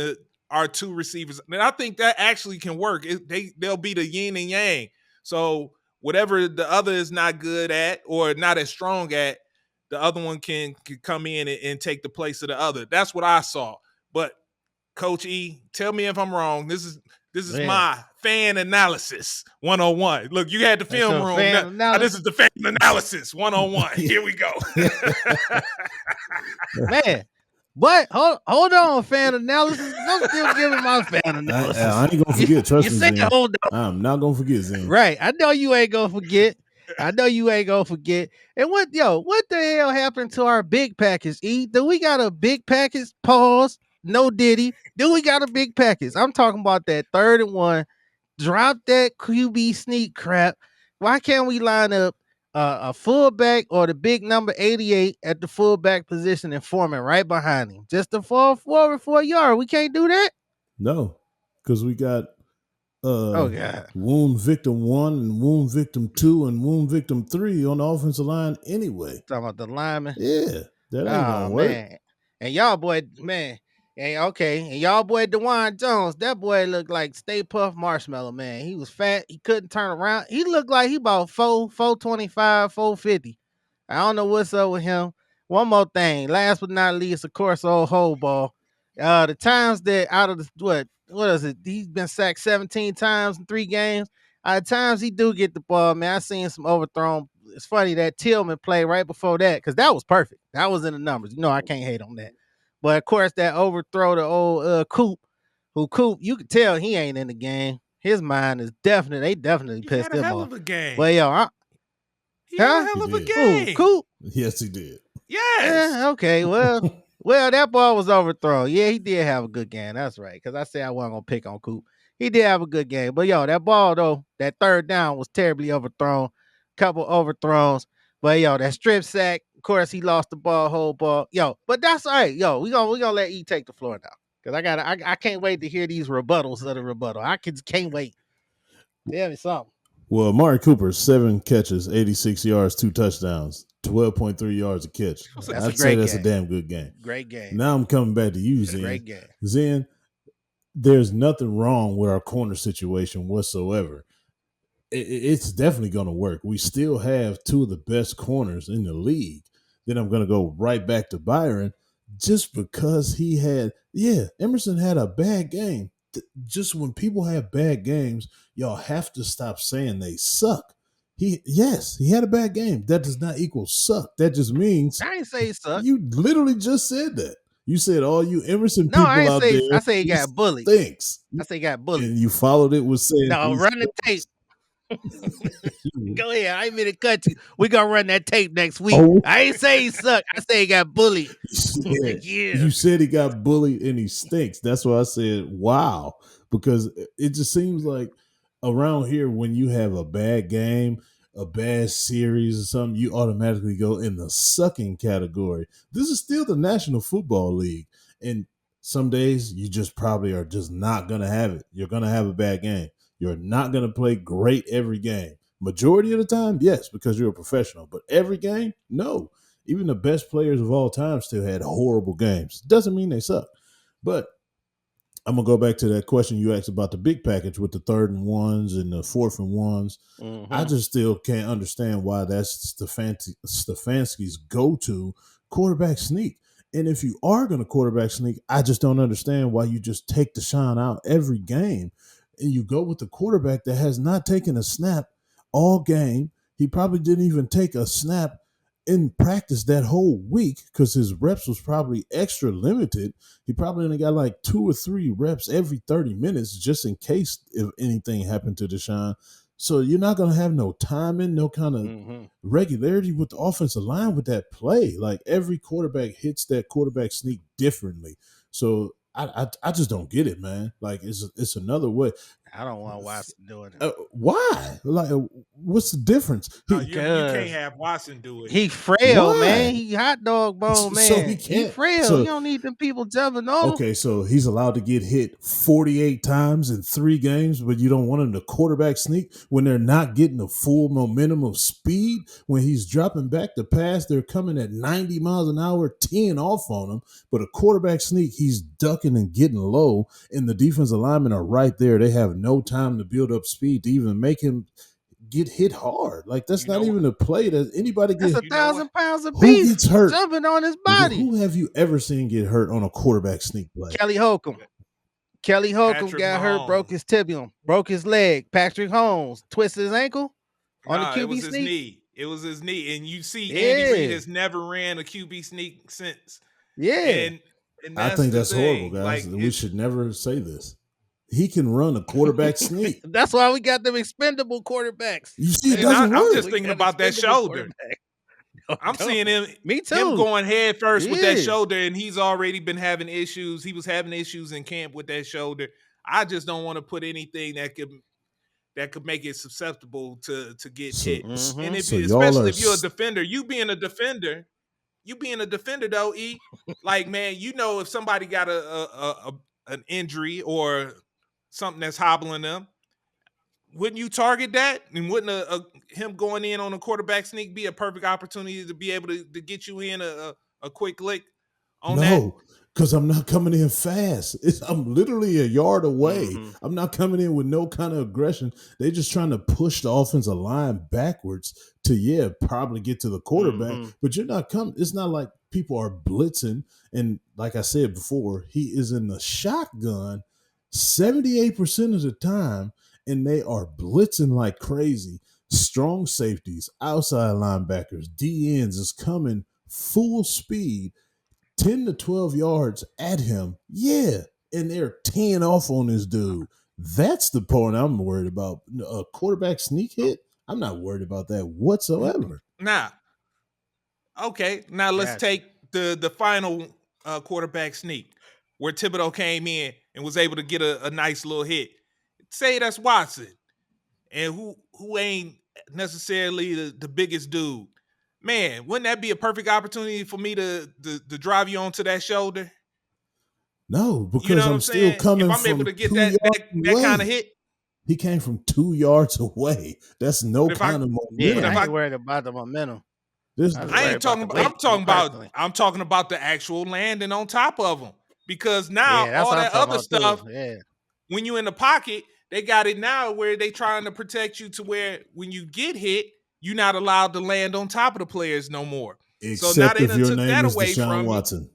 our 2 receivers. And I think that actually can work. They'll be the yin and yang. So whatever the other is not good at or not as strong at, the other one can come in and take the place of the other. That's what I saw. But Coach E, tell me if I'm wrong. This is my fan analysis 101. Look, you had the film room. Now this is the fan analysis 101. Here we go. Man, but hold on, fan analysis. I'm still giving my fan analysis. I ain't gonna forget. Trust me, Zen. Hold on. I'm not gonna forget, Zen. Right. I know you ain't gonna forget. And what the hell happened to our big package? E, do we got a big package? Pause. No Diddy. Do we got a big package? I'm talking about that 3rd and 1. Drop that QB sneak crap. Why can't we line up a fullback or the big number 88 at the fullback position and Foreman right behind him? Just to fall forward for a yard. We can't do that? No, because we got wound victim 1 and wound victim 2 and wound victim 3 on the offensive line anyway. Talking about the lineman? Yeah, that ain't gonna work. Man. And y'all boy, man. And y'all boy DeJuan Jones, that boy looked like Stay Puft Marshmallow, man. He was fat. He couldn't turn around. He looked like he about 425, 450. I don't know what's up with him. One more thing. Last but not least, of course, old Hole Ball. The times that out of the, what is it? He's been sacked 17 times in 3 games. At times he do get the ball, man. I seen some overthrown. It's funny that Tillman play right before that, because that was perfect. That was in the numbers. I can't hate on that. But of course, that overthrow to old Coop, you could tell he ain't in the game. His mind is they definitely pissed him off. Hell of a game. But he had a hell of a game. Coop? Yes, he did. Yes. Okay, well, that ball was overthrown. Yeah, he did have a good game. That's right. Because I said I wasn't gonna pick on Coop. He did have a good game. But that ball though, that 3rd down was terribly overthrown. Couple overthrows. But that strip sack. Of course, he lost the ball, whole ball. But that's all right. We gonna let E take the floor now, because I can't wait to hear these rebuttals of the rebuttal. I can't wait. Tell me something. Well, Amari Cooper, 7 catches, 86 yards, 2 touchdowns, 12.3 yards a catch. I'd say that's a damn good game. Great game. Now I'm coming back to you, Zen. Great game. Zen, there's nothing wrong with our corner situation whatsoever. It's definitely going to work. We still have 2 of the best corners in the league. Then I'm going to go right back to Byron, just because Emerson had a bad game. Just when people have bad games, y'all have to stop saying they suck. He had a bad game. That does not equal suck. That just means I ain't say he sucked. You literally just said that. You said all you Emerson people out there. I say he got bullied. Thanks. I say he got bullied. And you followed it with saying no, run the tape. Go ahead. I ain't mean to cut you. We gonna run that tape next week. Oh. I ain't say he sucked. I say he got bullied. Yeah. You said he got bullied and he stinks. That's why I said, wow. Because it just seems like around here, when you have a bad game, a bad series or something, you automatically go in the sucking category. This is still the National Football League. And some days you just probably are just not going to have it. You're going to have a bad game. You're not going to play great every game. Majority of the time, yes, because you're a professional. But every game, no. Even the best players of all time still had horrible games. Doesn't mean they suck. But I'm going to go back to that question you asked about the big package with the 3rd and 1s and the 4th and 1s. Mm-hmm. I just still can't understand why that's Stefanski's go-to quarterback sneak. And if you are going to quarterback sneak, I just don't understand why you just take Deshaun out every game and you go with the quarterback that has not taken a snap all game. He probably didn't even take a snap in practice that whole week because his reps was probably extra limited. He probably only got like 2 or 3 reps every 30 minutes just in case if anything happened to Deshaun. So you're not going to have no timing, no kind of regularity with the offensive line with that play. Like every quarterback hits that quarterback sneak differently. So I just don't get it, man. Like it's another way. I don't want Watson doing it. Why? Like, what's the difference? No, you can't have Watson do it. He frail, man. He hot dog bone, man. So he can't. He frail. So, you don't need them people jumping off. Okay, so he's allowed to get hit 48 times in 3 games, but you don't want him to quarterback sneak when they're not getting the full momentum of speed. When he's dropping back to pass, they're coming at 90 miles an hour, 10 off on him. But a quarterback sneak, he's ducking and getting low, and the defensive linemen are right there. They have no time to build up speed to even make him get hit hard. Like that's not even a play that anybody gets. That's 1,000 pounds of beef gets hurt jumping on his body. Who have you ever seen get hurt on a quarterback sneak play? Kelly Holcomb. Kelly Holcomb got hurt, broke his tibium, broke his leg. Patrick Holmes twisted his ankle on the QB it was sneak. His knee. It was his knee, and you see Andy Reid has never ran a QB sneak since. Yeah, and I think that's horrible, guys. Like, we should never say this. He can run a quarterback sneak. That's why we got them expendable quarterbacks. You see, it doesn't work. I'm just thinking about that shoulder. I'm seeing him. Me too. Him going head first with that shoulder, and he's already been having issues. He was having issues in camp with that shoulder. I just don't want to put anything that could make it susceptible to get hit. Mm-hmm. And especially if you're a defender, you being a defender though, E. Like, man, if somebody got an injury or something that's hobbling them, wouldn't you target that? And wouldn't him going in on a quarterback sneak be a perfect opportunity to be able to get you in a quick lick on that? No, because I'm not coming in fast. I'm literally a yard away. Mm-hmm. I'm not coming in with no kind of aggression. They're just trying to push the offensive line backwards to, probably get to the quarterback. Mm-hmm. But you're not coming. It's not like people are blitzing. And like I said before, he is in the shotgun 78% of the time, and they are blitzing like crazy. Strong safeties, outside linebackers, DNs is coming full speed, 10 to 12 yards at him. Yeah, and they're 10 off on this dude. That's the point I'm worried about. A quarterback sneak hit, I'm not worried about that whatsoever. Okay, now let's take the final quarterback sneak where Thibodeau came in and was able to get a nice little hit. Say that's Watson, and who ain't necessarily the biggest dude. Man, wouldn't that be a perfect opportunity for me to drive you onto that shoulder? No, because I'm still coming from 2 yards away. If I'm able to get that kind of hit. He came from 2 yards away. That's no kind of momentum. Yeah, I ain't worried about the momentum. I'm talking about the actual landing on top of him. Because now all that other stuff, when you're in the pocket, they got it now where they trying to protect you to where when you get hit, you're not allowed to land on top of the players no more. Except so now they if your name is Deshaun Watson.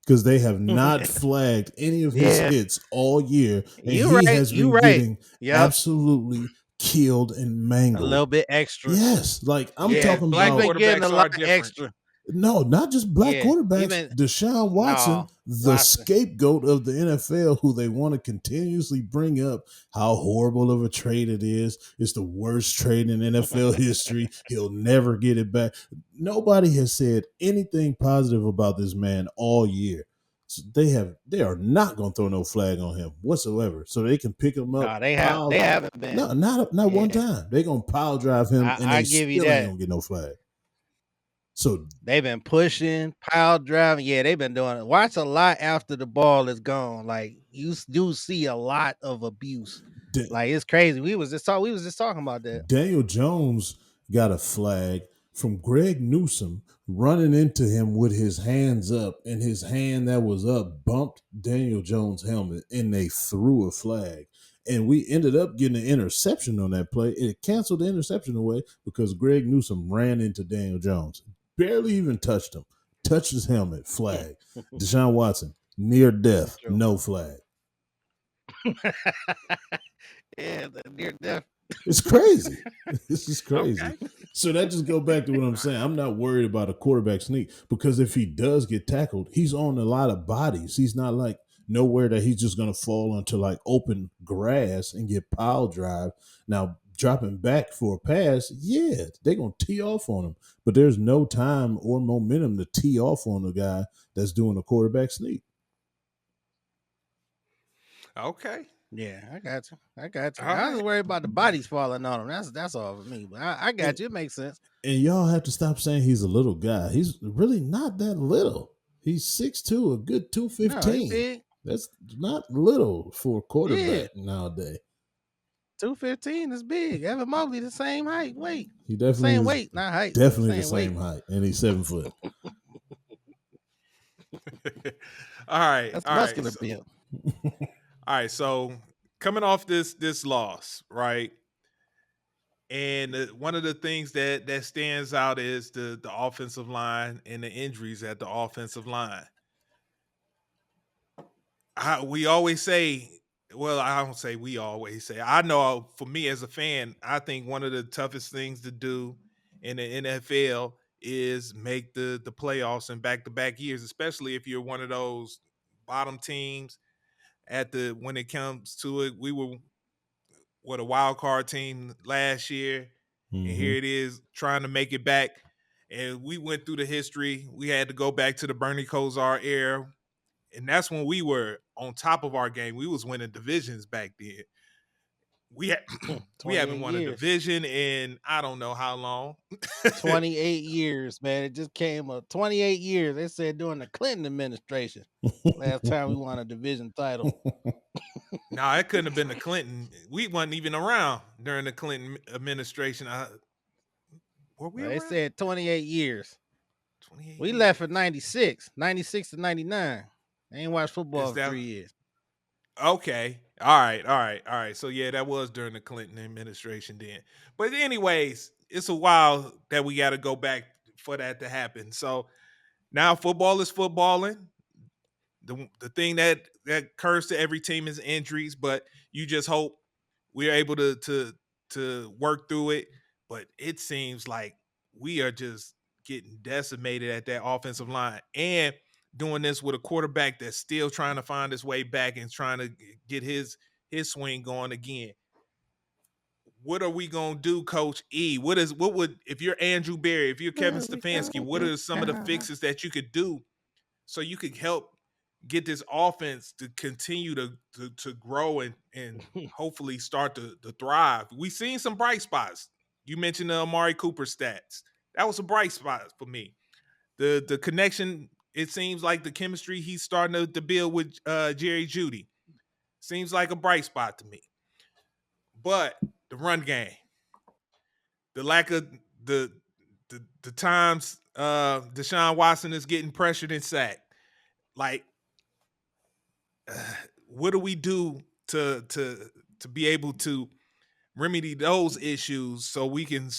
Because they have not flagged any of his hits all year. And he has been getting absolutely killed and mangled. A little bit extra. Yes. Like I'm talking Black about. Black getting a lot extra. No, not just black Yeah, quarterbacks. even Deshaun Watson, no the Watson. scapegoat of the NFL, who they want to continuously bring up how horrible of a trade it is. It's the worst trade in NFL history. He'll never get it back. Nobody has said anything positive about this man all year. So they are not going to throw no flag on him whatsoever. So they can pick him up, No, they pile. haven't No, been. not one Yeah, time. They're gonna pile drive him, and I they give you still ain't that. gonna get no flag. So They've been pushing, pile driving. Yeah, they've been doing it. Watch a lot after the ball is gone. Like you do see a lot of abuse. Like it's crazy. We was just talking about that. Daniel Jones got a flag from Greg Newsome running into him with his hands up, and his hand that was up bumped Daniel Jones' helmet, and they threw a flag. And we ended up getting an interception on that play. It canceled the interception away because Greg Newsome ran into Daniel Jones. Barely even touched him. Touched his helmet, flag. Deshaun Watson, near death, True. no flag. Yeah, the near death. It's crazy. This is crazy. Okay. So that just go back to what I'm saying. I'm not worried about a quarterback sneak because if he does get tackled, he's on a lot of bodies. He's not like nowhere that he's just gonna fall onto like open grass and get pile drive. Now dropping back for a pass, yeah, they're gonna tee off on him. But there's no time or momentum to tee off on a guy that's doing a quarterback sneak. Okay. Yeah, I got you. I got you. All I was right. worried about the bodies falling on him. That's all for me. But I got you. It makes sense. And y'all have to stop saying he's a little guy. He's really not that little. He's 6'2", a good No, he 215. big. That's not little for a Yeah, quarterback nowadays. 215 is big. Evan Mobley the same height, weight, He definitely same is weight, not height, but definitely the same weight. same height, and he's 7 foot. All right. That's All right. muscular So, build. all right. So coming off this loss, right? And one of the things that stands out is the offensive line and the injuries at the offensive line. We always say, well, I don't say we always say. I know for me as a fan, I think one of the toughest things to do in the NFL is make the playoffs in back to back years, especially if you're one of those bottom teams. At the when it comes to it, we were what a wild card team last year, and Mm-hmm. here it is trying to make it back. And we went through the history. We had to go back to the Bernie Kosar era, and that's when we were on top of our game. We was winning divisions back then. We had, we 28 haven't won a years. division in I don't know how long. 28 years, man. It just came up. 28 years. They said during the Clinton administration. Last time we won a division title. No, it couldn't have been the Clinton. We wasn't even around during the Clinton administration. Were we They around? said 28 years. 28 We years. left in 96, 96 to 99. I ain't watched football Is for that 3 years. okay? All right, all right, all right. So yeah, that was during the Clinton administration then. But anyways, it's a while that we got to go back for that to happen. So now football is footballing. The thing that occurs to every team is injuries, but you just hope we're able to work through it. But it seems like we are just getting decimated at that offensive line and doing this with a quarterback that's still trying to find his way back and trying to get his swing going again. What are we gonna do, Coach E? What would if you're Andrew Berry, if you're Kevin Stefanski, what are some of the fixes that you could do so you could help get this offense to continue to grow and hopefully start to thrive? We've seen some bright spots. You mentioned the Amari Cooper stats. That was a bright spot for me. The connection, it seems like the chemistry he's starting to build with Jerry Judy seems like a bright spot to me. But the run game, the lack of the times Deshaun Watson is getting pressured and sacked, like what do we do to be able to remedy those issues so we can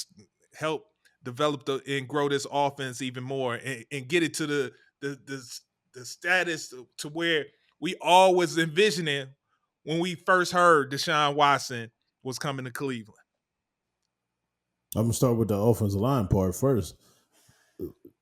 help develop and grow this offense even more and get it to the the, the status to where we always envisioning when we first heard Deshaun Watson was coming to Cleveland. I'm gonna start with the offensive line part first.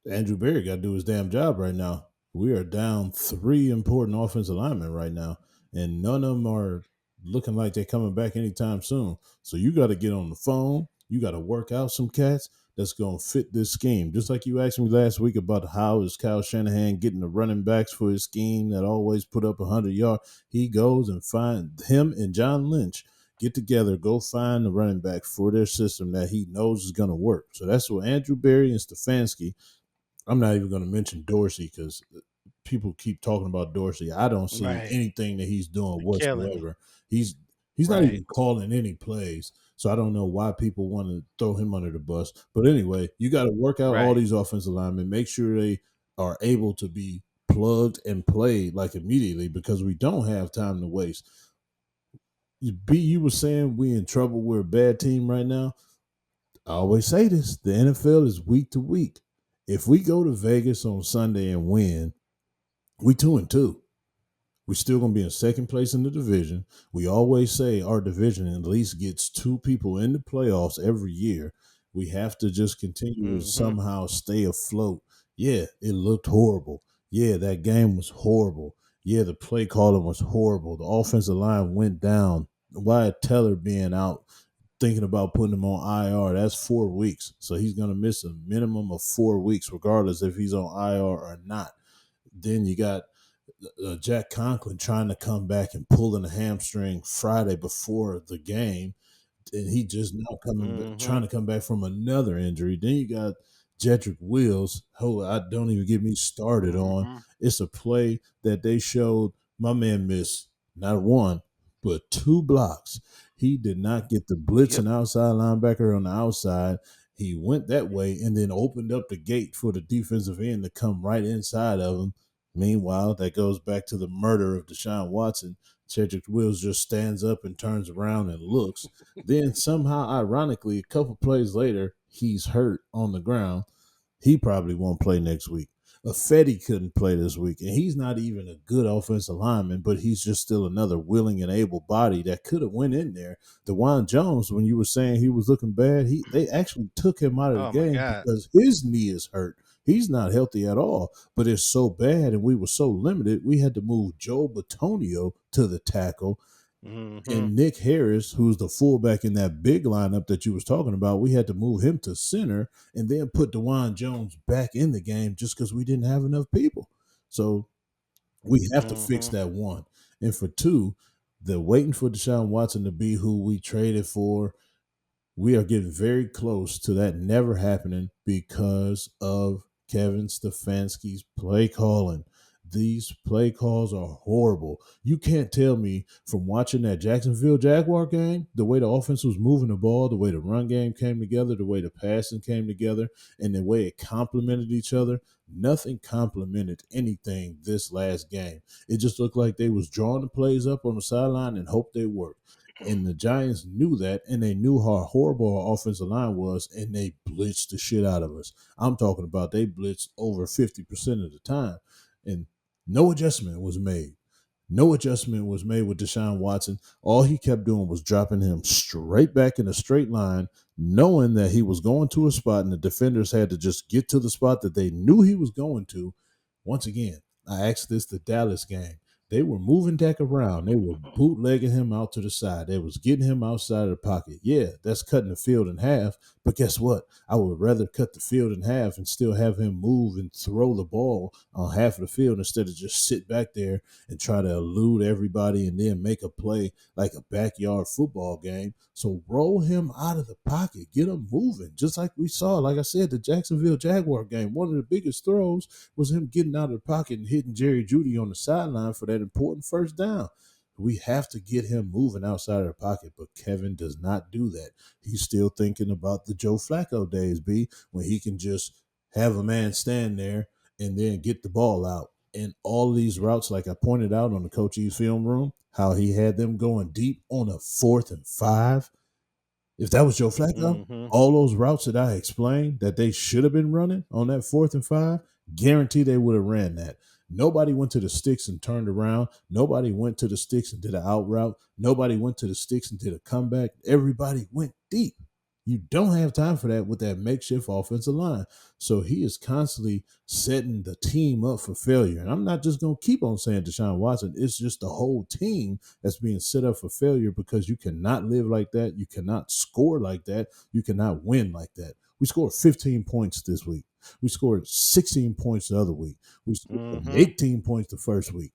Andrew Berry got to do his damn job right now. We are down three important offensive linemen right now, and none of them are looking like they're coming back anytime soon. So you got to get on the phone. You got to work out some cats that's going to fit this scheme. Just like you asked me last week about how is Kyle Shanahan getting the running backs for his scheme that always put up 100 yards. He goes and finds him and John Lynch get together, go find the running back for their system that he knows is going to work. So that's what Andrew Berry and Stefanski. I'm not even going to mention Dorsey because people keep talking about Dorsey. I don't see Right. anything that he's doing Killing it. whatsoever. He's not Right. even calling any plays. So I don't know why people want to throw him under the bus. But anyway, you got to work out all Right. these offensive linemen, make sure they are able to be plugged and played like immediately because we don't have time to waste. You were saying we in trouble. We're a bad team right now. I always say this: the NFL is week to week. If we go to Vegas on Sunday and win, we 2-2. We're still going to be in second place in the division. We always say our division at least gets two people in the playoffs every year. We have to just continue to Mm-hmm. somehow stay afloat. Yeah, it looked horrible. Yeah, that game was horrible. Yeah, the play calling was horrible. The offensive line went down. Wyatt Teller being out, thinking about putting him on IR, that's 4 weeks. So he's going to miss a minimum of 4 weeks, regardless if he's on IR or not. Then you got Jack Conklin trying to come back and pulling a hamstring Friday before the game, and he just now Mm-hmm. trying to come back from another injury. Then you got Jedrick Wills, who I don't even get me started on. Mm-hmm. It's a play that they showed my man missed not one, but two blocks. He did not get the blitz Yep. and outside linebacker on the outside. He went that way and then opened up the gate for the defensive end to come right inside of him. Meanwhile, that goes back to the murder of Deshaun Watson. Cedric Wills just stands up and turns around and looks. Then somehow, ironically, a couple plays later, he's hurt on the ground. He probably won't play next week. Fetty couldn't play this week, and he's not even a good offensive lineman, but he's just still another willing and able body that could have went in there. DeJuan Jones, when you were saying he was looking bad, they actually took him out of the Oh my game God. because his knee is hurt. He's not healthy at all, but it's so bad, and we were so limited, we had to move Joe Batonio to the tackle, Mm-hmm. and Nick Harris, who's the fullback in that big lineup that you was talking about, we had to move him to center and then put DeJuan Jones back in the game just because we didn't have enough people. So we have to fix Mm-hmm. that one. And for two, the waiting for Deshaun Watson to be who we traded for, we are getting very close to that never happening because of Kevin Stefanski's play calling. These play calls are horrible. You can't tell me from watching that Jacksonville Jaguar game, the way the offense was moving the ball, the way the run game came together, the way the passing came together, and the way it complemented each other. Nothing complemented anything this last game. It just looked like they was drawing the plays up on the sideline and hope they worked. And the Giants knew that, and they knew how horrible our offensive line was, and they blitzed the shit out of us. I'm talking about they blitzed over 50% of the time, and no adjustment was made. No adjustment was made with Deshaun Watson. All he kept doing was dropping him straight back in a straight line, knowing that he was going to a spot, and the defenders had to just get to the spot that they knew he was going to. Once again, I asked this the Dallas game. They were moving Dak around. They were bootlegging him out to the side. They was getting him outside of the pocket. Yeah, that's cutting the field in half. But guess what? I would rather cut the field in half and still have him move and throw the ball on half of the field instead of just sit back there and try to elude everybody and then make a play like a backyard football game. So roll him out of the pocket. Get him moving. Just like we saw, like I said, the Jacksonville Jaguar game. One of the biggest throws was him getting out of the pocket and hitting Jerry Jeudy on the sideline for that important first down. We have to get him moving outside of the pocket, but Kevin does not do that. He's still thinking about the Joe Flacco days, B, when he can just have a man stand there and then get the ball out. And all these routes, like I pointed out on the Coach E's film room, how he had them going deep on a 4th and 5. If that was Joe Flacco, Mm-hmm. all those routes that I explained that they should have been running on that 4th and 5, guarantee they would have ran that. Nobody went to the sticks and turned around. Nobody went to the sticks and did an out route. Nobody went to the sticks and did a comeback. Everybody went deep. You don't have time for that with that makeshift offensive line. So he is constantly setting the team up for failure. And I'm not just going to keep on saying Deshaun Watson. It's just the whole team that's being set up for failure because you cannot live like that. You cannot score like that. You cannot win like that. We scored 15 points this week. We scored 16 points the other week. We scored 18 points the first week.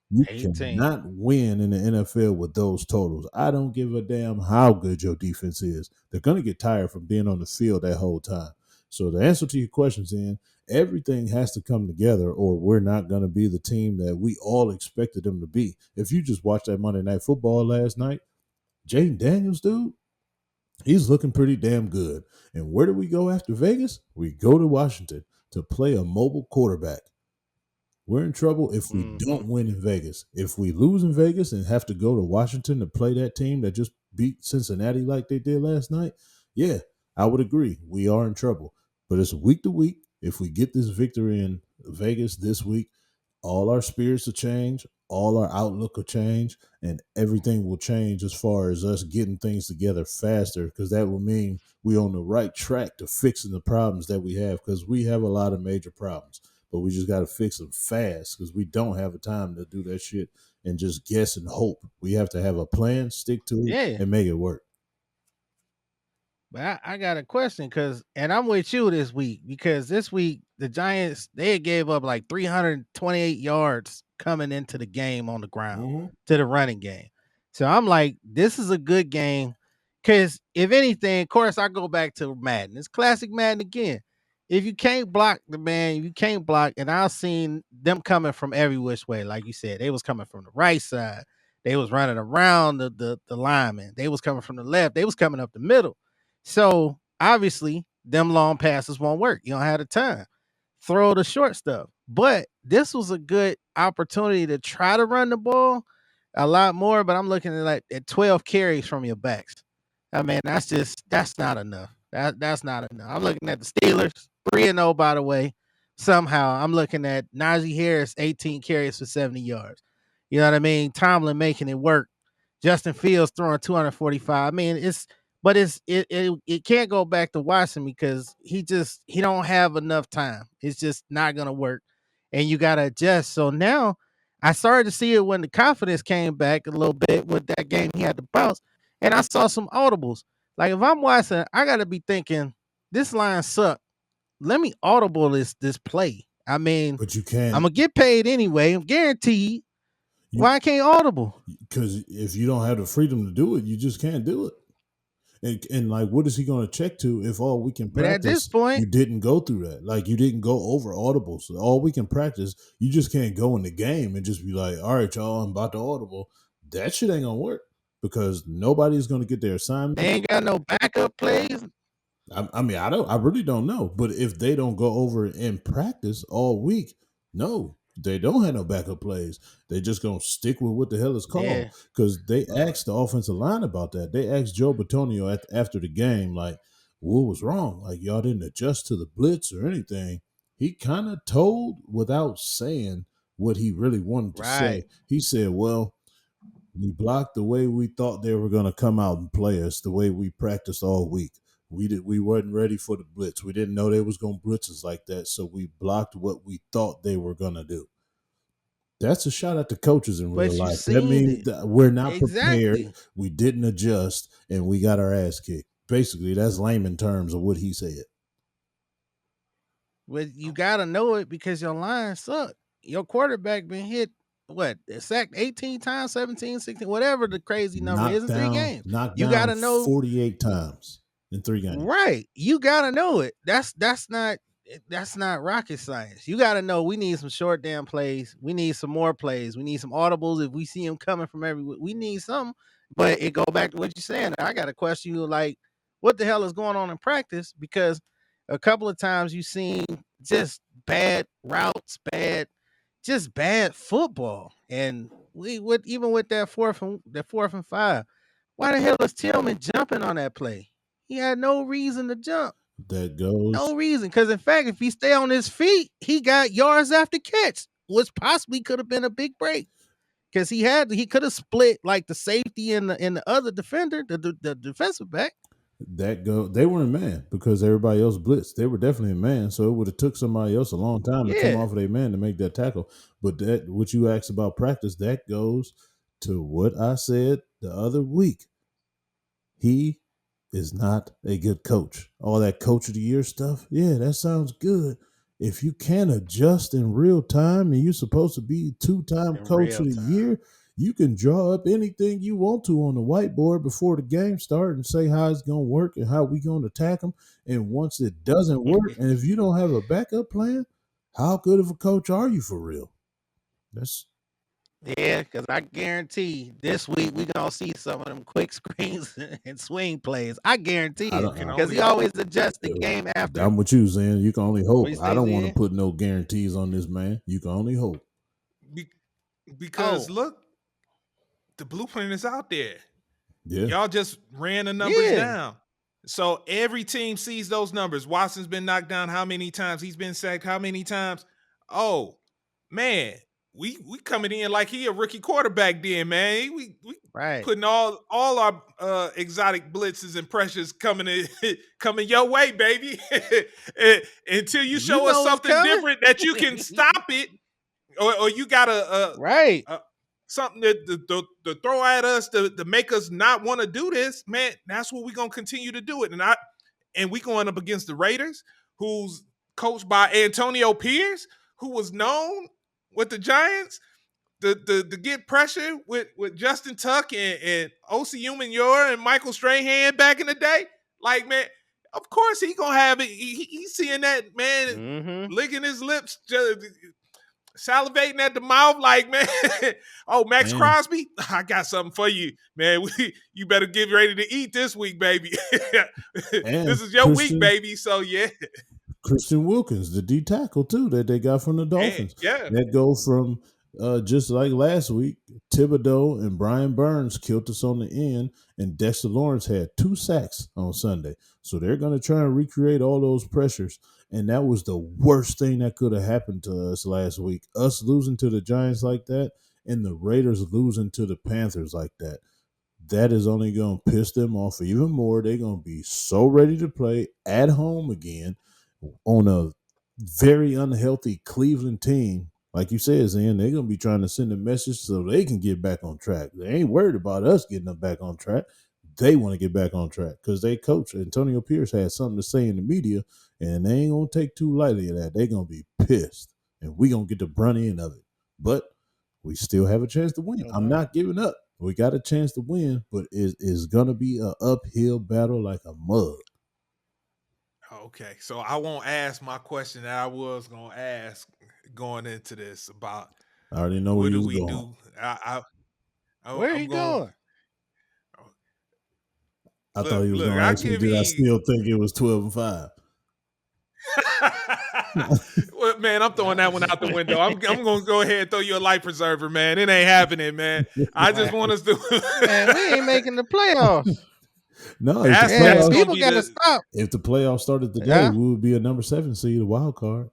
You 18. cannot win in the NFL with those totals. I don't give a damn how good your defense is. They're going to get tired from being on the field that whole time. So the answer to your questions, in everything has to come together, or we're not going to be the team that we all expected them to be. If you just watched that Monday Night Football last night, Jaden Daniels, dude, he's looking pretty damn good. And where do we go after Vegas? We go to Washington to play a mobile quarterback. We're in trouble if we don't win in Vegas. If we lose in Vegas and have to go to Washington to play that team that just beat Cincinnati like they did last night, yeah, I would agree. We are in trouble. But it's week to week. If we get this victory in Vegas this week, all our spirits will change, all our outlook will change, and everything will change as far as us getting things together faster, because that will mean we're on the right track to fixing the problems that we have, because we have a lot of major problems, but we just got to fix them fast because we don't have the time to do that shit and just guess and hope. We have to have a plan, stick to it, and make it work. But I got a question and I'm with you this week because this week the Giants, they gave up like 328 yards coming into the game on the ground to the running game. So I'm like, this is a good game because if anything, of course, I go back to Madden. It's classic Madden again. If you can't block the man, you can't block. And I've seen them coming from every which way. Like you said, they was coming from the right side. They was running around the lineman. They was coming from the left. They was coming up the middle. So obviously, them long passes won't work. You don't have the time. Throw the short stuff. But this was a good opportunity to try to run the ball a lot more. But I'm looking at 12 carries from your backs. I mean, that's not enough. That's not enough. I'm looking at the Steelers, 3-0, by the way. Somehow I'm looking at Najee Harris, 18 carries for 70 yards. You know what I mean? Tomlin making it work. Justin Fields throwing 245. I mean, it can't go back to Watson because he don't have enough time. It's just not gonna work, and you gotta adjust. So now I started to see it when the confidence came back a little bit with that game he had to bounce, and I saw some audibles. Like if I'm Watson, I gotta be thinking this line sucked. Let me audible this play. I mean, but you can't. I'm gonna get paid anyway. I'm guaranteed. Why I can't audible? Because if you don't have the freedom to do it, you just can't do it. And like, what is he going to check to if all we can practice? But at this point, you didn't go through that. Like, you didn't go over audibles. So all we can practice, you just can't go in the game and just be like, all right, y'all, I'm about to audible. That shit ain't going to work because nobody's going to get their assignment. They ain't got no backup plays. I really don't know. But if they don't go over and practice all week, no, they don't have no backup plays. They just gonna stick with what the hell is called. Because they asked the offensive line about that. They asked Joe Bitonio after the game, like, what was wrong? Like, y'all didn't adjust to the blitz or anything. He kind of told without saying what he really wanted to say. He said, well, we blocked the way we thought they were going to come out and play us, the way we practiced all week. We weren't ready for the blitz. We didn't know they was going to blitz us like that, so we blocked what we thought they were going to do. That's a shot at the coaches in real life. That means that we're not prepared. We didn't adjust, and we got our ass kicked. Basically, that's layman terms of what he said. But you got to know it because your line sucked. Your quarterback been hit, sacked 18 times, 17, 16, whatever the crazy number is in 3 games. You got to know 48 times in 3 games. Right. You got to know it. That's not rocket science. You got to know we need some short damn plays. We need some more plays. We need some audibles. If we see them coming from we need something. But it go back to what you're saying. I got to question you, like, what the hell is going on in practice? Because a couple of times you've seen just bad routes, bad football. And even with that fourth and 5, why the hell is Tillman jumping on that play? He had no reason to jump. That goes no reason. Because in fact, if he stay on his feet, he got yards after catch, which possibly could have been a big break. Because he could have split like the safety and the other defender, the defensive back. They weren't man because everybody else blitzed. They were definitely a man, so it would have took somebody else a long time to come Yeah, off of their man to make that tackle. But that what you asked about practice, that goes to what I said the other week. He is not a good coach. All that coach of the year stuff, yeah, that sounds good. If you can adjust in real time and you're supposed to be two-time in coach real of the time. year, you can draw up anything you want to on the whiteboard before the game starts and say how it's going to work and how we going to attack them. And once it doesn't work, and if you don't have a backup plan, how good of a coach are you for real? That's Yeah, because I guarantee this week we gonna see some of them quick screens and swing plays. I guarantee I it You don't. can because only he hope. always adjusts the game after. I'm with you, Zen. You can only What hope. you I say, don't want to Zen? put no guarantees on this man. You can only hope. Be- because Oh, look, the blueprint is out there. Yeah. Y'all just ran the numbers yeah, down. So every team sees those numbers. Watson's been knocked down how many times? He's been sacked how many times? Oh, man. We coming in like he a rookie quarterback then, man. We right. putting all our exotic blitzes and pressures coming in, coming your way, baby. Until you You show us know it's something coming. different that you can stop it, or you got Right. a something to throw at us to make us not want to do this, man. That's what we're gonna continue to do it. And we going up against the Raiders, who's coached by Antonio Pierce, who was known with the Giants to get pressure with Justin Tuck and Osi Umenyor and Michael Strahan back in the day. Like, man, of course he gonna have it. He's seeing that man Mm-hmm. licking his lips, just salivating at the mouth, like, man, oh, Max And Crosby, I got something for you, man. You better get ready to eat this week, baby. and This is your week, Christian baby. So yeah, Christian Wilkins, the D tackle too that they got from the and Dolphins. yeah, That goes from just like last week, Thibodeau and Brian Burns killed us on the end, and Dexter Lawrence had 2 sacks on Sunday. So they're going to try and recreate all those pressures. And that was the worst thing that could have happened to us last week. Us losing to the Giants like that, and the Raiders losing to the Panthers like that. That is only going to piss them off even more. They're going to be so ready to play at home again on a very unhealthy Cleveland team. Like you said, Zan, they're going to be trying to send a message so they can get back on track. They ain't worried about us getting them back on track. They want to get back on track because they coach Antonio Pierce had something to say in the media, and they ain't going to take too lightly of that. They're going to be pissed, and we going to get the brunt end of it. But we still have a chance to win. No I'm doubt. not giving up. We got a chance to win, but it is going to be an uphill battle like a mug. okay. So I won't ask my question that I was gonna ask going into this about I already know where what you do was we going. do. Where are I'm you going. going? I thought he was Look. going to I ask me, give did I you. still think it was 12-5? Well, man, I'm throwing that one out the window. I'm gonna go ahead and throw you a life preserver, man. It ain't happening, man. I just Man, want us to. man, we ain't making the playoffs. No, That's Man, gonna people be got to the. stop. if the playoffs started today, Yeah. we would be a number 7 seed, a wild card.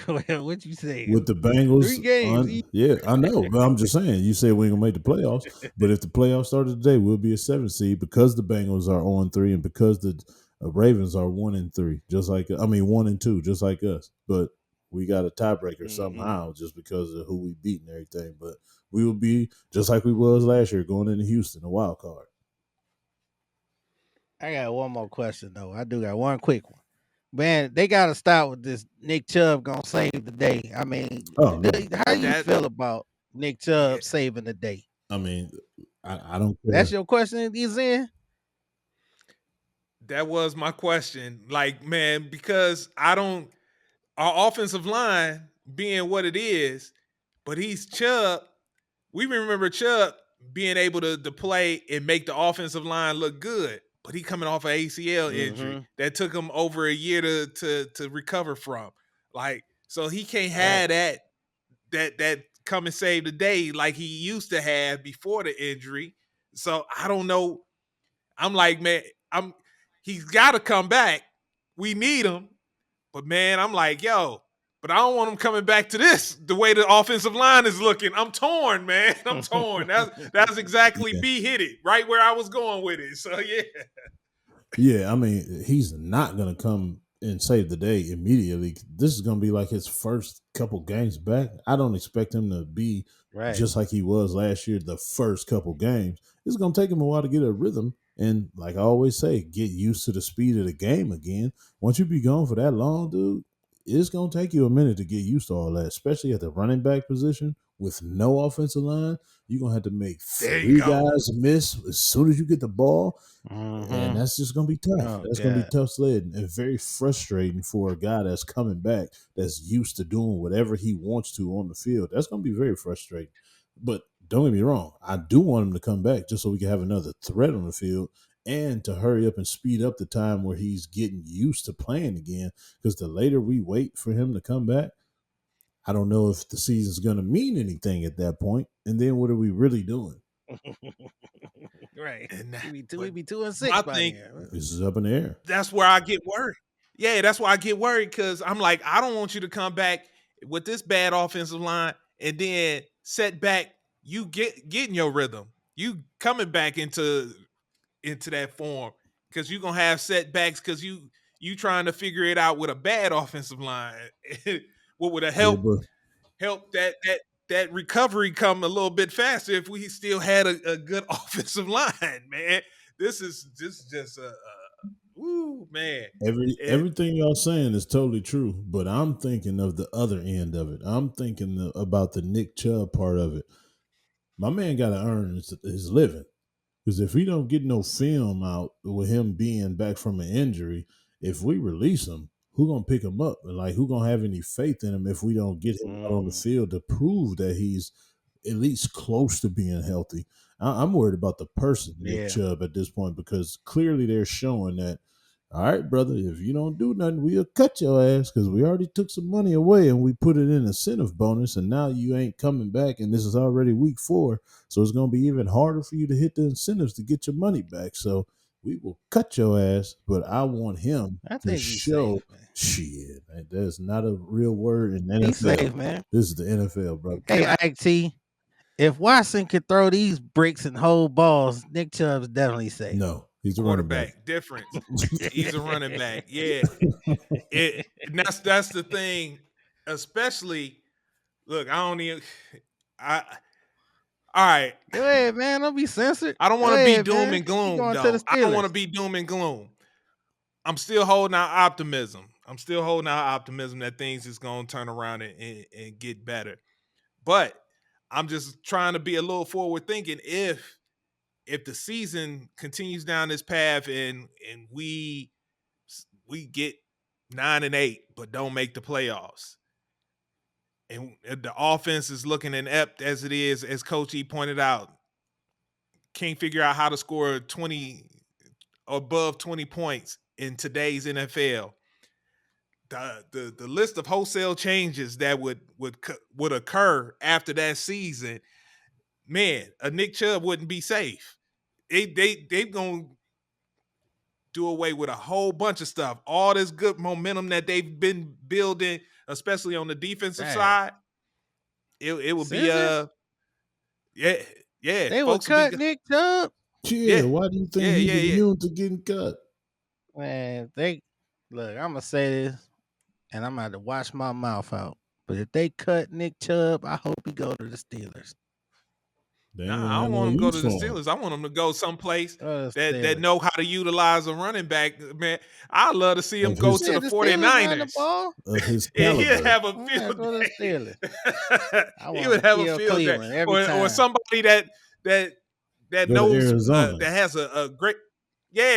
What you say? With the Bengals 3 games. on, yeah, I know, but I'm just saying. You said we ain't gonna make the playoffs, but if the playoffs started today, we'll be a 7 seed because the Bengals are 0-3 and because the Ravens are 1-3, just like 1-2, just like us. But we got a tiebreaker Mm-hmm. somehow just because of who we beat and everything. But we will be just like we was last year, going into Houston, a wild card. I got one more question though. I do got one quick one. Man, they got to start with this. Nick Chubb gonna save the day. I mean, Oh no, how you That feel about Nick yeah, Chubb saving the day? I mean, I don't That's care. your question, is in? that was my question. Like, man, because I don't our offensive line being what it is, but he's Chubb. We remember Chubb being able to play and make the offensive line look good, but he coming off an ACL injury Mm-hmm. that took him over a year to recover from. Like, so he can't Right. have that come and save the day like he used to have before the injury. So I don't know. I'm like, man, he's got to come back. We need him, but man, I'm like, yo. But I don't want him coming back to this. The way the offensive line is looking, I'm torn, man. I'm torn. That's exactly B hit it right where I was going with it. So yeah. Yeah, I mean, he's not gonna come and save the day immediately. This is gonna be like his first couple games back. I don't expect him to be just like he was last year, the first couple games. It's gonna take him a while to get a rhythm. And like I always say, get used to the speed of the game again. Once you be gone for that long, dude, it's gonna take you a minute to get used to all that, especially at the running back position with no offensive line. You're gonna have to make three guys miss as soon as you get the ball. And that's just gonna be tough. That's gonna be tough sledding and very frustrating for a guy that's coming back that's used to doing whatever he wants to on the field. That's gonna be very frustrating. But don't get me wrong, I do want him to come back just so we can have another threat on the field and to hurry up and speed up the time where he's getting used to playing again. Because the later we wait for him to come back, I don't know if the season's gonna mean anything at that point. And then what are we really doing? Right. And we be 2-6 by then. This is up in the air. That's where I get worried. Yeah, that's why I get worried because I'm like, I don't want you to come back with this bad offensive line and then set back. You getting your rhythm. You coming back into that form because you're gonna have setbacks because you trying to figure it out with a bad offensive line. What would have help that recovery come a little bit faster if we still had a good offensive line, man. This is just woo, man. Everything y'all saying is totally true, but I'm thinking of the other end of it. I'm thinking about the Nick Chubb part of it. My man got to earn his living. Because if we don't get no film out with him being back from an injury, if we release him, who gonna pick him up? And like, who gonna have any faith in him if we don't get him out on the field to prove that he's at least close to being healthy? I'm worried about the person, Nick Chubb, at this point, because clearly they're showing that, all right, brother, if you don't do nothing, we'll cut your ass because we already took some money away and we put it in incentive bonus, and now you ain't coming back, and this is already week 4, so it's going to be even harder for you to hit the incentives to get your money back. So we will cut your ass, but I want him to show shit. That's not a real word in NFL. He's safe, man. This is the NFL, bro. Hey, IT, if Watson could throw these bricks and hold balls, Nick Chubb's definitely safe. No. He's a quarterback. Difference. He's a running back. Yeah. That's the thing. Especially, look, all right. Go ahead, man. Don't be censored. I don't want to be doom and gloom, though. I don't want to be doom and gloom. I'm still holding out optimism. That things is going to turn around and get better. But I'm just trying to be a little forward thinking. If the season continues down this path and we get 9-8 but don't make the playoffs, and the offense is looking inept as it is, as Coach E pointed out, can't figure out how to score 20 above 20 points in today's NFL. The list of wholesale changes that would occur after that season, man, a Nick Chubb wouldn't be safe. They gonna do away with a whole bunch of stuff. All this good momentum that they've been building, especially on the defensive side, it would be yeah. They will cut Nick Chubb. Yeah, why do you think he's immune to getting cut? Man, look. I'm gonna say this, and I'm gonna have to wash my mouth out. But if they cut Nick Chubb, I hope he go to the Steelers. Nah, I don't want him to go to the Steelers. I want him to go someplace that know how to utilize a running back. Man, I'd love to see him go to the 49ers. He'll have a field day. He would have a field day. Or somebody that knows that has a great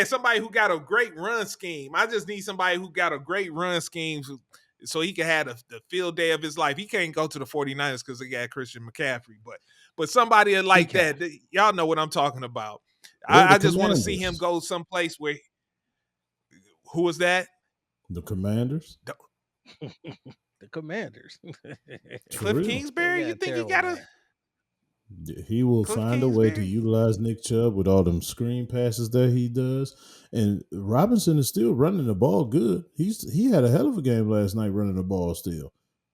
somebody who got a great run scheme. I just need somebody who got a great run scheme so he can have the field day of his life. He can't go to the 49ers because they got Christian McCaffrey, but somebody like that, y'all know what I'm talking about. I just want to see him go someplace where. Who was that? The Commanders. The Commanders. Cliff Kingsbury. You think he got a? He will find a way to utilize Nick Chubb with all them screen passes that he does, and Robinson is still running the ball good. He had a hell of a game last night running the ball still.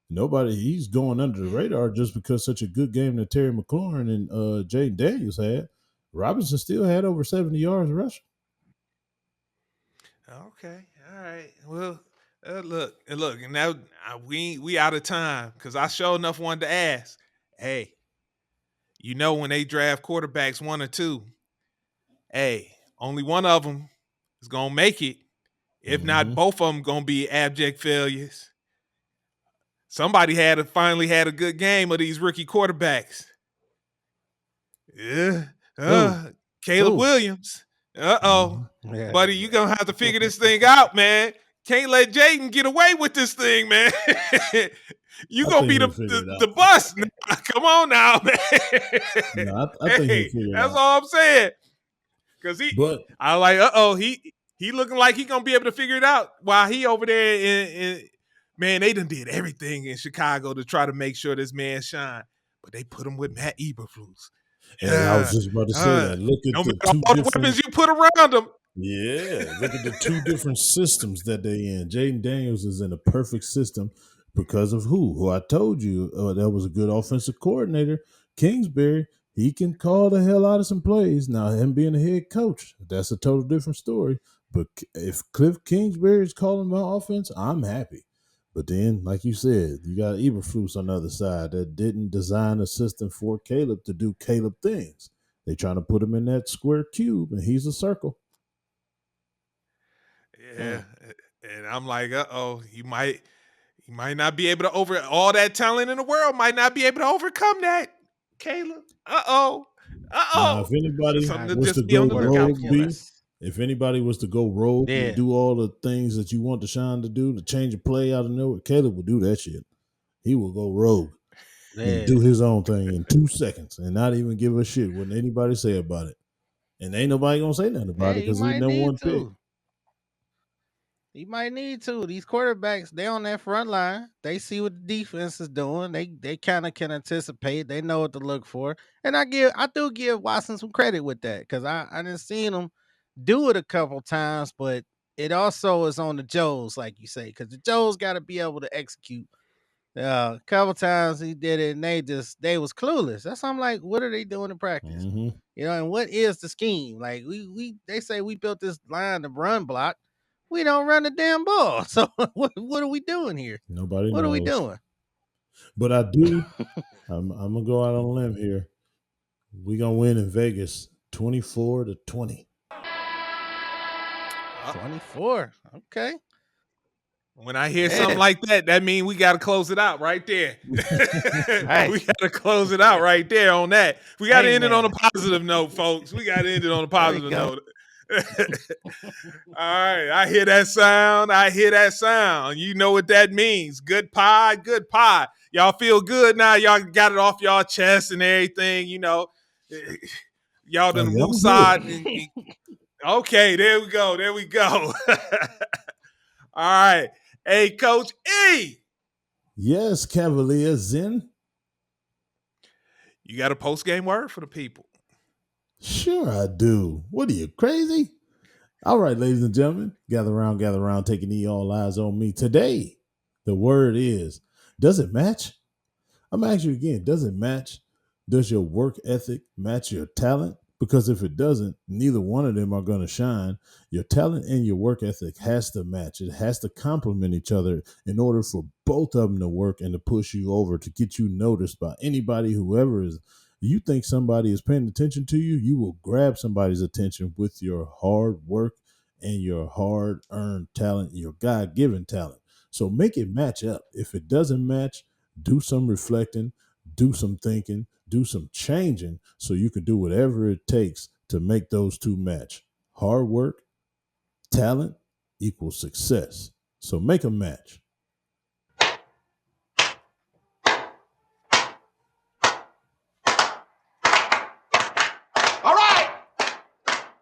nobody, he's going under the radar just because such a good game that Terry McLaurin and Jaden Daniels had. Robinson still had over 70 yards rushing. Okay, all right. Well, look, and now we out of time because I sure enough wanted to ask. Hey, when they draft quarterbacks 1 or 2, hey, only one of them is gonna make it. If not, both of them gonna be abject failures. Somebody finally had a good game of these rookie quarterbacks. Yeah, Caleb Williams. Yeah, buddy, you gonna have to figure this thing out, man. Can't let Jaden get away with this thing, man. You gonna be the bus. Come on now, man. No, I think he'll figure it that's out. all I'm saying. Cause I like, he looking like he gonna be able to figure it out while he over there man, they done did everything in Chicago to try to make sure this man shine. But they put him with Matt Eberflus. And I was just about to say that. Look at the two all the weapons you put around him. Yeah, look at the two different systems that they in. Jaden Daniels is in a perfect system because of who I told you that was a good offensive coordinator. Kingsbury, he can call the hell out of some plays. Now, him being a head coach, that's a total different story. But if Cliff Kingsbury is calling my offense, I'm happy. But then, like you said, you got Eberflus on the other side that didn't design a system for Caleb to do Caleb things. They trying to put him in that square cube, and he's a circle. Yeah, and I'm like, he might not be able to all that talent in the world might not be able to overcome that, Caleb. Now, if anybody was to go rogue, if anybody was to go rogue and do all the things that you want Deshaun to do, to change a play out of nowhere, Caleb will do that shit. He will go rogue and do his own thing in 2 seconds and not even give a shit what anybody say about it. And ain't nobody gonna say nothing about it because he's number one pick. He might need to. These quarterbacks, they on that front line. They see what the defense is doing. They kind of can anticipate. They know what to look for. And I do give Watson some credit with that because I didn't see him do it a couple times, but it also is on the Joes, like you say, because the Joes got to be able to execute. A couple times he did it, and they was clueless. That's why I'm like, what are they doing in practice? And what is the scheme? Like they say we built this line to run block. We don't run the damn ball. So what are we doing here? Nobody knows. What are we doing? But I do. I'm gonna go out on a limb here. We gonna win in Vegas, 24-20. 24. Okay. When I hear something like that, that means we got to close it out right there. Right. We got to close it out right there on that. We got to end it on a positive note, folks. We got to end it on a positive note. All right. I hear that sound. You know what that means. Good pie, good pie. Y'all feel good now. Y'all got it off y'all chest and everything, Y'all done move side. Okay, there we go. All right. Hey, Coach E. Yes, Cavalier Zen. You got a post-game word for the people? Sure I do. What are you, crazy? All right, ladies and gentlemen, gather around, taking all eyes on me. Today, the word is, does it match? I'm going to ask you again, does it match? Does your work ethic match your talent? Because if it doesn't, neither one of them are going to shine. Your talent and your work ethic has to match. It has to complement each other in order for both of them to work and to push you over, to get you noticed by anybody, whoever is. You think somebody is paying attention to you, you will grab somebody's attention with your hard work and your hard-earned talent, your God-given talent. So make it match up. If it doesn't match, do some reflecting, do some thinking, do some changing so you can do whatever it takes to make those two match. Hard work, talent equals success. So make a match. All right,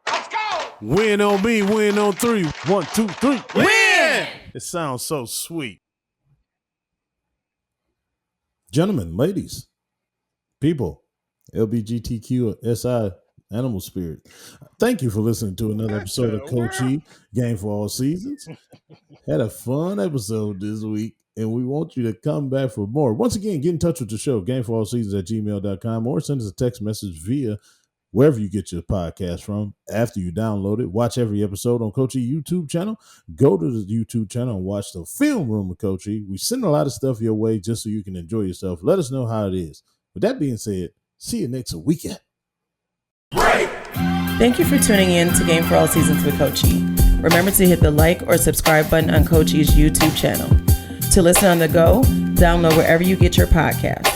let's go. Win on me, win on 3. 1, 2, 3. Win! It sounds so sweet. Gentlemen, ladies, people, LBGTQSI, animal spirit. Thank you for listening to another episode of Coach E, Game for All Seasons. Had a fun episode this week. and we want you to come back for more. Once again, get in touch with the show, gameforallseasons@gmail.com, or send us a text message via wherever you get your podcast from. After you download it, watch every episode on Coach E YouTube channel. Go to the YouTube channel and watch the Film Room with Coach E. We send a lot of stuff your way just so you can enjoy yourself. Let us know how it is. With that being said, see you next weekend. Thank you for tuning in to Game for All Seasons with Coach E. Remember to hit the like or subscribe button on Coach E's YouTube channel. To listen on the go, download wherever you get your podcasts.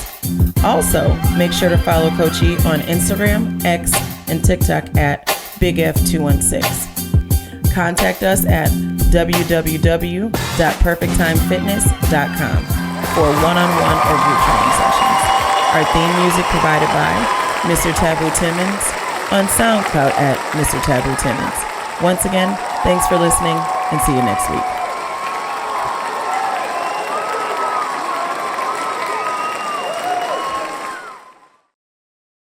Also, make sure to follow Coach E on Instagram, X, and TikTok at BigF216. Contact us at www.perfecttimefitness.com for one-on-one or group training sessions. Our theme music provided by Mr. Taboo Timmons on SoundCloud at Mr. Taboo Timmons. Once again, thanks for listening and see you next week.